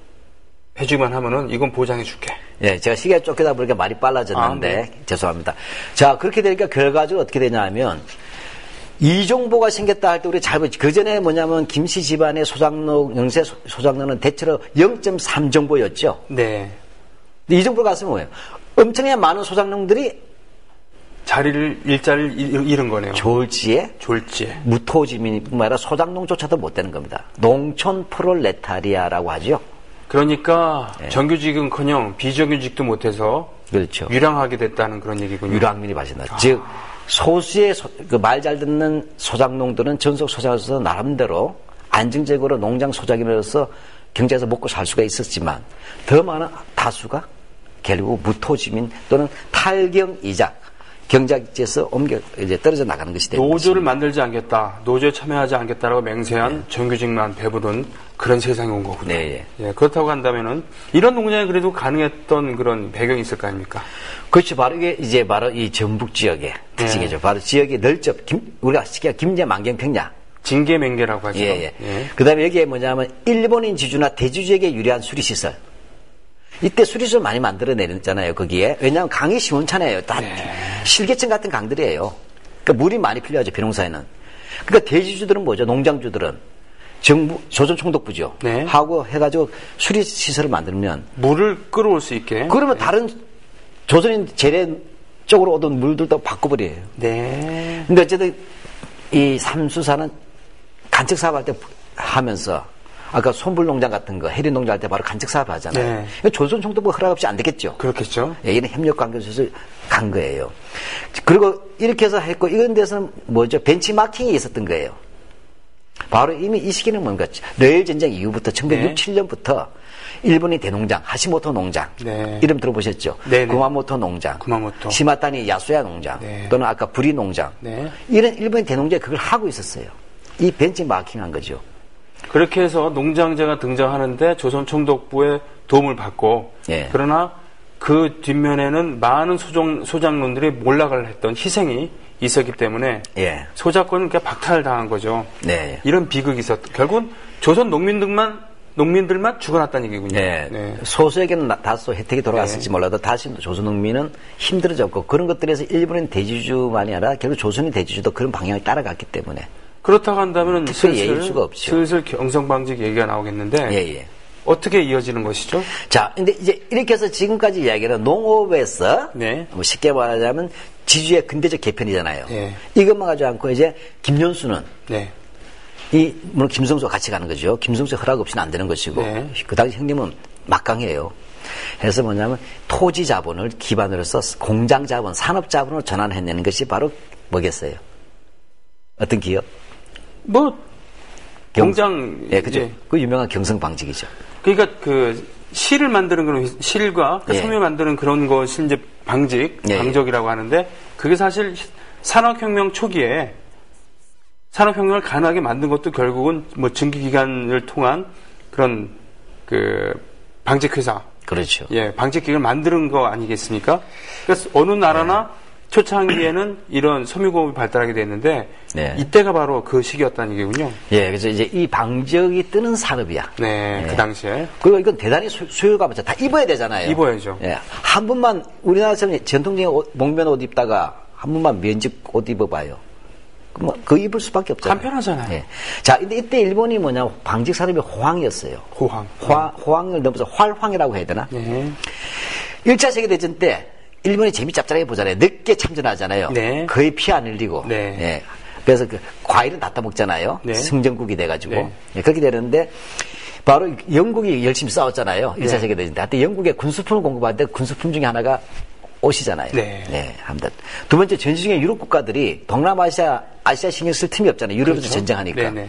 해주기만 하면은 이건 보장해 줄게. 예, 제가 시계에 쫓기다 보니까 말이 빨라졌는데 죄송합니다. 자, 그렇게 되니까 결과적으로 어떻게 되냐 하면 이정보가 생겼다 할 때 우리 잘 보지. 그 전에 뭐냐면 김씨 집안의 소장농, 영세 소장농은 대체로 0.3정보였죠. 네. 근데 이정보가 갔으면 뭐예요? 엄청나게 많은 소장농들이 일자리를 잃은 거네요. 졸지에 졸지에. 무토지민뿐만 아니라 소장농조차도 못 되는 겁니다. 농촌 프롤레타리아라고 하죠. 그러니까 정규직은커녕 비정규직도 못해서 그렇죠. 유량하게 됐다는 그런 얘기군요. 유랑민이 발생한다. 즉 소수의 말 잘 듣는 소장농들은 전속 소장에서 나름대로 안정적으로 농장 소작인으로서 경제에서 먹고 살 수가 있었지만 더 많은 다수가 결국 무토지민 또는 탈경이작 경작지에서 이제 떨어져 나가는 것이 됩니다. 노조를 만들지 않겠다, 노조에 참여하지 않겠다라고 맹세한 정규직만 배부른 그런 세상이 온 거군요. 네, 예, 그렇다고 한다면은 이런 농장이 그래도 가능했던 그런 배경이 있을 거 아닙니까? 그렇죠. 바로 이게 이제 바로 이 전북 지역의 특징이죠. 바로 지역의 넓적 우리가 쉽게 김제 만경평야. 징계맹계라고 하죠. 예. 그다음에 여기에 뭐냐면 일본인 지주나 대주주에게 유리한 수리시설. 이때 수리시설 많이 만들어내잖아요, 거기에. 왜냐하면 강이 시원찮아요. 다 실개천 같은 강들이에요. 그러니까 물이 많이 필요하죠, 벼농사에는. 그러니까 대주주들은 뭐죠? 농장주들은 정부, 조선총독부죠. 네. 하고 해가지고 수리시설을 만들면 물을 끌어올 수 있게. 그러면 다른 조선인 재래 쪽으로 오던 물들도 바꿔버려요. 네. 근데 어쨌든 이 삼수사는 간척 사업할 때 하면서 아까 손불농장 같은 거, 해리농장 할 때 바로 간척 사업 하잖아요. 네. 조선총독부 허락 없이 안 되겠죠. 그렇겠죠. 예, 이런 협력관계에서 간 거예요. 그리고 이렇게 해서 했고, 이런 데서는 뭐죠? 벤치마킹이 있었던 거예요. 바로 이미 이 시기는 뭔가, 러일 전쟁 이후부터 1967년부터 일본의 대농장, 하시모토 농장, 네. 이름 들어보셨죠? 네네. 구마모토 농장, 구마모토. 시마타니 야수야 농장, 네. 또는 아까 부리 농장, 네. 이런 일본의 대농장이 그걸 하고 있었어요. 이 벤치마킹 한 거죠. 그렇게 해서 농장제가 등장하는데 조선총독부의 도움을 받고 예. 그러나 그 뒷면에는 많은 소장농들이 몰락을 했던 희생이 있었기 때문에 예. 소작권은 그냥 박탈당한 거죠. 네. 이런 비극이 결국은 조선 농민들만 죽어났다는 얘기군요. 네. 네. 소수에게는 다소 혜택이 돌아갔을지 몰라도 다시 조선농민은 힘들어졌고 그런 것들에서 일본인 대주주만이 아니라 결국 조선인 대주주도 그런 방향을 따라갔기 때문에 그렇다고 한다면 특별히 예일 수가 없죠. 슬슬 경성방직 얘기가 나오겠는데 예. 어떻게 이어지는 것이죠? 자, 근데 이제 이렇게 해서 지금까지 이야기는 농업에서 네. 뭐 쉽게 말하자면 지주의 근대적 개편이잖아요. 네. 이것만 가지고 않고 이제 김연수는 네. 물론 김성수와 같이 가는 거죠. 김성수 허락 없이는 안 되는 것이고 네. 그 당시 형님은 막강해요. 그래서 뭐냐면 토지 자본을 기반으로 해서 공장 자본, 산업 자본으로 전환해내는 것이 바로 뭐겠어요? 어떤 기업? 뭐 공장 예, 그죠. 예. 그 유명한 경성 방직이죠. 그러니까 그 실을 만드는 그런 실과 그 예. 섬유 만드는 그런 것이 이제 예. 방적이라고 하는데 그게 사실 산업혁명 초기에 산업혁명을 가능하게 만든 것도 결국은 뭐 증기기관을 통한 그런 그 방직회사, 그렇죠. 예, 방직기를 만드는 거 아니겠습니까? 그래서 어느 나라나 초창기에는 이런 섬유공업이 발달하게 됐는데 네. 이때가 바로 그 시기였다는 얘기군요. 예, 그래서 이제 이 방적이 뜨는 산업이야. 네, 예. 그 당시에. 그리고 이건 대단히 수요가 많죠. 다 입어야 되잖아요. 입어야죠. 예. 한 번만 우리나라처럼 전통적인 목면 옷 입다가 한 번만 면직 옷 입어봐요. 그 입을 수밖에 없잖아요. 간편하잖아요. 예. 자, 근데 이때 일본이 뭐냐, 방직 산업이 호황이었어요. 호황. 호황을 넘어서 활황이라고 해야 되나? 네. 1차 세계대전 때 일본이 재미 짭짤하게 보잖아요. 늦게 참전하잖아요. 네. 거의 피 안 흘리고. 네. 예. 그래서 그 과일은 다 따먹잖아요. 네. 승전국이 돼가지고. 네. 예, 그렇게 되는데 바로 영국이 열심히 싸웠잖아요. 1차 네. 세계대전 때. 하여튼 영국에 군수품을 공급할 때 군수품 중에 하나가 옷이잖아요. 네. 아무튼 두 번째 전시중에 유럽 국가들이 동남아시아 신경 쓸 틈이 없잖아요. 유럽에서 그렇죠. 전쟁하니까. 네네.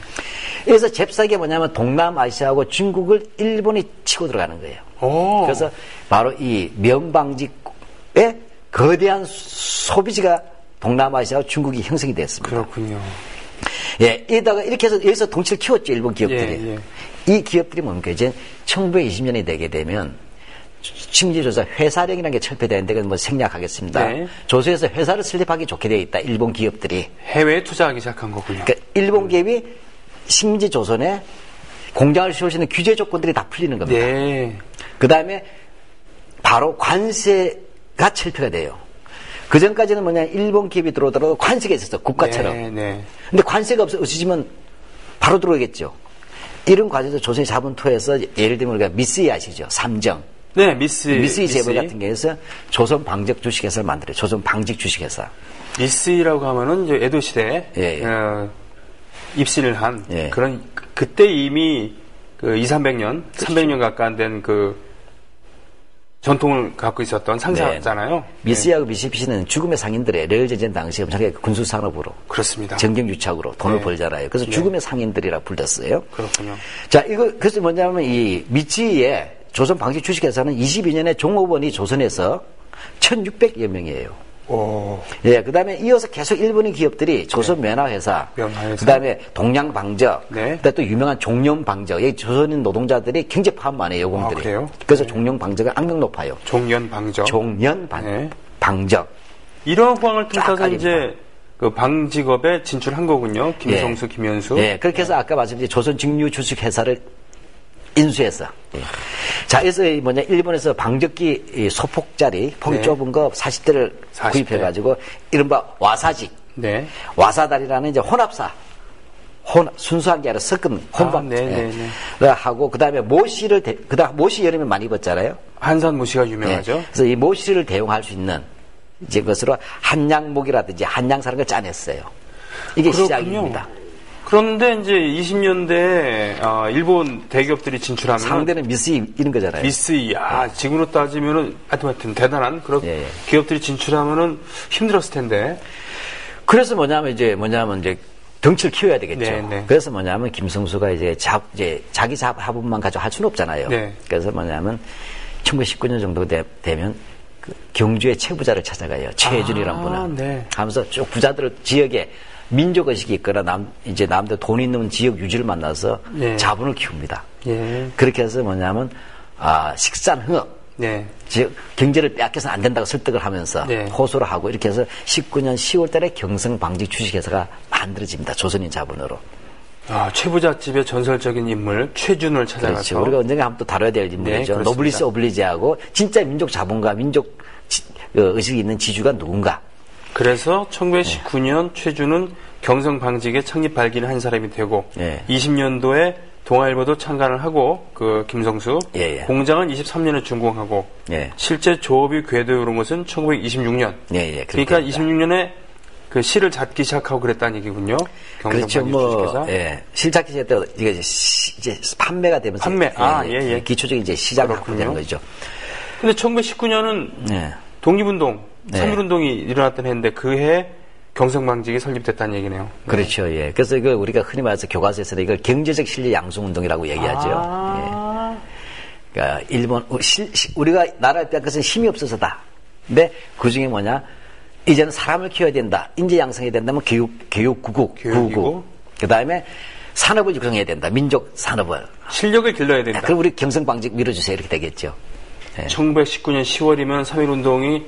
그래서 잽싸게 뭐냐면 동남아시아하고 중국을 일본이 치고 들어가는 거예요. 오. 그래서 바로 이 명방직의 거대한 소비지가 동남아시아와 중국이 형성이 됐습니다. 그렇군요. 예, 이다가 이렇게 해서 여기서 동치를 키웠죠, 일본 기업들이. 예, 예. 이 기업들이 뭡니까? 이제 1920년이 되게 되면 심지조사 회사령이라는 게 철폐되는데 그건 뭐 생략하겠습니다. 네. 조선에서 회사를 설립하기 좋게 되어 있다. 일본 기업들이. 해외에 투자하기 시작한 거군요. 그러니까 일본 기업이 식민지 조선에 공장을 세울 수 있는 규제 조건들이 다 풀리는 겁니다. 네. 그 다음에 바로 관세가 철폐가 돼요. 그 전까지는 뭐냐, 일본 기업이 들어오더라도 관세가 있었어, 국가처럼. 네, 네. 근데 관세가 없어지면 바로 들어오겠죠. 이런 과정에서 조선이 자본 투에서 예를 들면 우리가 미쓰이 아시죠? 삼정. 네, 미쓰이 재벌 같은 경우에서 조선 방직 주식회사를 만들어요. 조선 방직 주식회사. 미쓰이라고 하면은 이제 에도 시대에 예, 예. 입신을 한 예. 그런 그때 이미 그 200~300년, 그렇죠. 300년 가까운 된 그 전통을 갖고 있었던 상사잖아요. 미쓰이하고 미쓰비시는 죽음의 상인들의 레일전쟁 당시에 엄청나게 군수 산업으로 그렇습니다. 정경유착으로 돈을 네. 벌잖아요. 그래서 네. 죽음의 상인들이라 불렸어요. 그렇군요. 자, 그래서 뭐냐면 이 미쓰이의 조선 방직 주식회사는 22년에 종업원이 조선에서 1,600여 명이에요. 오. 예, 그 다음에 이어서 계속 일본인 기업들이 조선 면화회사, 면화회사. 그 다음에 동양방적, 네. 그 다음에 또 유명한 종련방적, 여기 조선인 노동자들이 굉장히 파업 많아요, 여공들이. 아, 그래요? 그래서 종련방적은 악명 높아요. 종년방적. 네. 방적. 이런 호황을 쫙 통해서 깔립니다. 이제 그 방직업에 진출한 거군요. 김성수, 김현수. 예, 그렇게 해서 아까 말씀드린 조선 직류 주식회사를 인수해서. 예. 자, 그래서 일본에서 방적기 이 소폭짜리, 폭이 네. 좁은 거 40대를 40대. 구입해가지고, 이른바 와사직. 네. 와사다리라는 이제 혼합사. 순수한 게 아니라 섞은 혼밥. 네네네. 하고, 그 다음에 모시를, 그 다음 모시 여름에 많이 입었잖아요. 한산 모시가 유명하죠. 예. 그래서 이 모시를 대용할 수 있는 이제 것으로 한양목이라든지 한양사라는 걸 짜냈어요. 이게 그렇군요. 시작입니다. 그런데 이제 20년대에 일본 대기업들이 진출하면 상대는 미쓰이 이런 거잖아요. 미쓰이, 지금으로 따지면은 하여튼 대단한 그런 예, 예. 기업들이 진출하면은 힘들었을 텐데. 그래서 뭐냐면 이제 덩치를 키워야 되겠죠. 네, 네. 그래서 뭐냐면 김성수가 이제 자기 화분만 가지고 할 수는 없잖아요. 네. 그래서 뭐냐면 1919년 정도 되면 그 경주의 최부자를 찾아가요. 최혜준이라는 분은. 네. 하면서 쭉 부자들 지역에 민족 의식이 있거나 남들 돈 있는 지역 유지를 만나서 네. 자본을 키웁니다. 예. 그렇게 해서 뭐냐면 식산흥업. 네. 즉 경제를 빼앗겨서는 안 된다고 설득을 하면서 네. 호소를 하고 이렇게 해서 19년 10월 달에 경성방직 주식회사가 만들어집니다. 조선인 자본으로. 최부잣집의 전설적인 인물 최준을 찾아가서. 그렇죠. 우리가 언젠가 한번 또 다뤄야 될 인물이죠. 그렇습니다. 노블리스 오블리지하고 진짜 민족 자본가 민족 의식이 있는 지주가 누군가. 그래서 1919년 최준은 경성방직의 창립 발기를 한 사람이 되고 네. 20년도에 동아일보도 창간을 하고 그 김성수 예, 예. 공장은 23년에 준공하고 예. 실제 조업이 궤도에 오른 것은 1926년. 예, 예. 그러니까 26년에 그 실을 잡기 시작하고 그랬다는 얘기군요. 그렇죠. 예. 실잡기 시작 때 이게 이제 판매가 되면서 판매. 예. 기초적인 이제 시작을 하게 되는 거죠. 근데 1919년은 예. 독립운동, 네. 3.1운동이 일어났던 해인데 그해 경성방직이 설립됐다는 얘기네요. 그렇죠. 예. 그래서 이거 우리가 흔히 말해서 교과서에서는 이걸 경제적 실리 양성운동이라고 얘기하죠. 예. 그러니까 일본 우리가 나라를 빼앗은 것은 힘이 없어서다. 근데 그 중에 뭐냐? 이제는 사람을 키워야 된다. 인재 양성해야 된다면 교육국. 그 다음에 산업을 육성해야 된다. 민족 산업을. 실력을 길러야 된다. 그럼 우리 경성방직 밀어주세요. 이렇게 되겠죠. 예. 1919년 10월이면 3.1운동이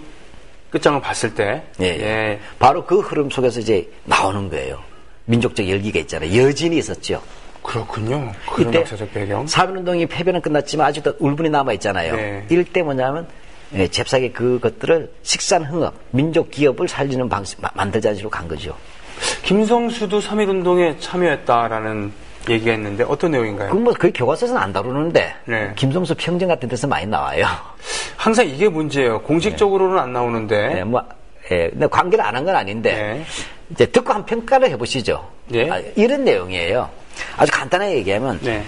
끝장을 봤을 때. 예. 바로 그 흐름 속에서 이제 나오는 거예요. 민족적 열기가 있잖아요. 여진이 있었죠. 그렇군요. 그런 이때 역사적 배경. 3.1운동이 패배는 끝났지만 아직도 울분이 남아있잖아요. 네. 이럴 때 뭐냐면 잽싸게 그것들을 식산흥업, 민족 기업을 살리는 방식 만들자는 식으로 간 거죠. 김성수도 3.1운동에 참여했다라는 얘기가 있는데 어떤 내용인가요? 그건 뭐 거의 교과서에서는 안 다루는데 네. 김성수 평전 같은 데서 많이 나와요. 항상 이게 문제예요. 공식적으로는 안 나오는데. 근데 관계를 안 한 건 아닌데 네. 이제 듣고 한 평가를 해보시죠. 네. 이런 내용이에요. 아주 간단하게 얘기하면 네.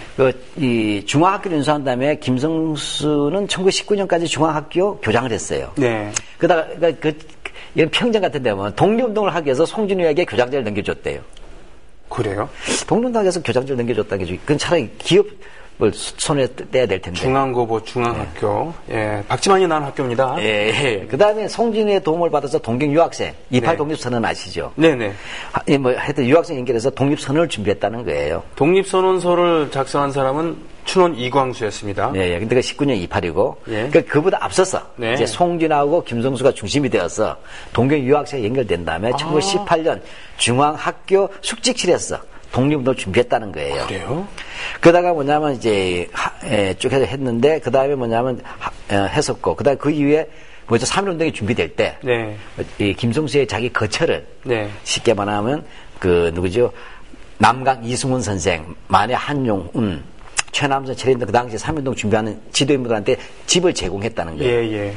이 중앙학교를 인수한 다음에 김성수는 1919년까지 중앙학교 교장을 했어요. 네. 그러다가 이런 평전 같은 데 보면 독립운동을 하기 위해서 송진우에게 교장제를 넘겨줬대요. 그래요? 독립운동에서 교장제를 넘겨줬다는 게 그건 차라리 기업을 손에 떼야 될 텐데. 중앙고보 중앙학교. 예. 박지만이 나온 학교입니다. 예. 그 다음에 송진우의 도움을 받아서 동경 유학생, 28 네. 독립선언 아시죠? 네네. 하여튼 유학생 연결해서 독립선언을 준비했다는 거예요. 독립선언서를 작성한 사람은 춘원 이광수였습니다. 예. 근데 그 19년 28이고, 예. 그보다 앞서서 네. 이제 송진하고 김성수가 중심이 되어서 동경 유학생이 연결된 다음에 1918년 중앙학교 숙직실에서 독립운동을 준비했다는 거예요. 그래요? 그러다가 뭐냐면 이제 쭉 해서 했는데 그 다음에 뭐냐면 했었고 그 다음에 그 이후에 뭐죠 3.1운동이 준비될 때 네. 이 김성수의 자기 거처를 네. 쉽게 말하면 그 누구죠 남강 이승훈 선생 만해 한용운 최남선 최린도 그 당시에 3.1운동 준비하는 지도인들한테 집을 제공했다는 거예요. 예.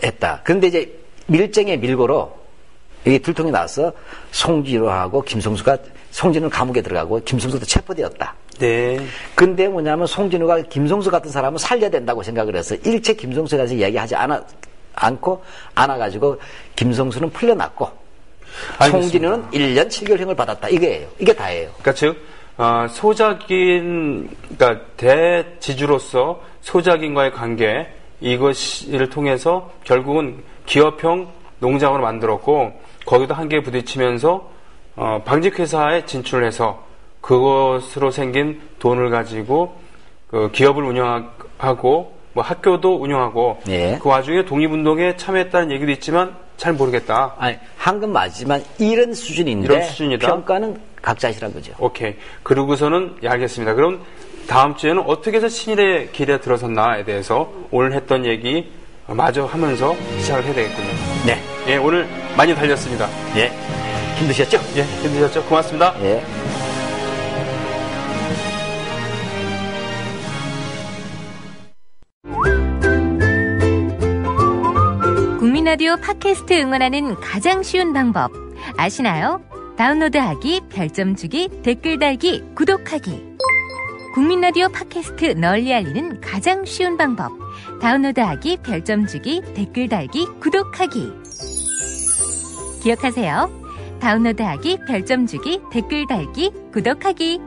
했다. 그런데 이제 밀정의 밀고로 이게 들통이 나서 송진우하고 김성수가 송진우는 감옥에 들어가고 김성수도 체포되었다. 네. 근데 뭐냐면 송진우가 김성수 같은 사람은 살려야 된다고 생각을 해서 일체 김성수에 가서 이야기하지 않아가지고 김성수는 풀려났고 알겠습니다. 송진우는 1년 7개월형을 받았다. 이게 다예요. 그러니까 즉 소작인 그러니까 대지주로서 소작인과의 관계 이것을 통해서 결국은 기업형 농장으로 만들었고 거기도 한계에 부딪히면서 방직회사에 진출을 해서 그것으로 생긴 돈을 가지고 그 기업을 운영하고 뭐 학교도 운영하고 예. 그 와중에 독립운동에 참여했다는 얘기도 있지만 잘 모르겠다. 아니, 한 건 맞지만 이런 수준인데 이런 수준이다? 평가는 각자 하시란 거죠. 오케이. 그러고서는 알겠습니다. 그럼 다음 주에는 어떻게 해서 신일의 길에 들어섰나에 대해서 오늘 했던 얘기 마저 하면서 시작을 해야 되겠군요. 네. 예, 오늘 많이 달렸습니다. 예. 힘드셨죠? 예, 힘드셨죠? 고맙습니다. 예. 국민라디오 팟캐스트 응원하는 가장 쉬운 방법 아시나요? 다운로드하기, 별점 주기, 댓글 달기, 구독하기. 국민라디오 팟캐스트 널리 알리는 가장 쉬운 방법. 다운로드하기, 별점 주기, 댓글 달기, 구독하기. 기억하세요. 다운로드하기, 별점 주기, 댓글 달기, 구독하기.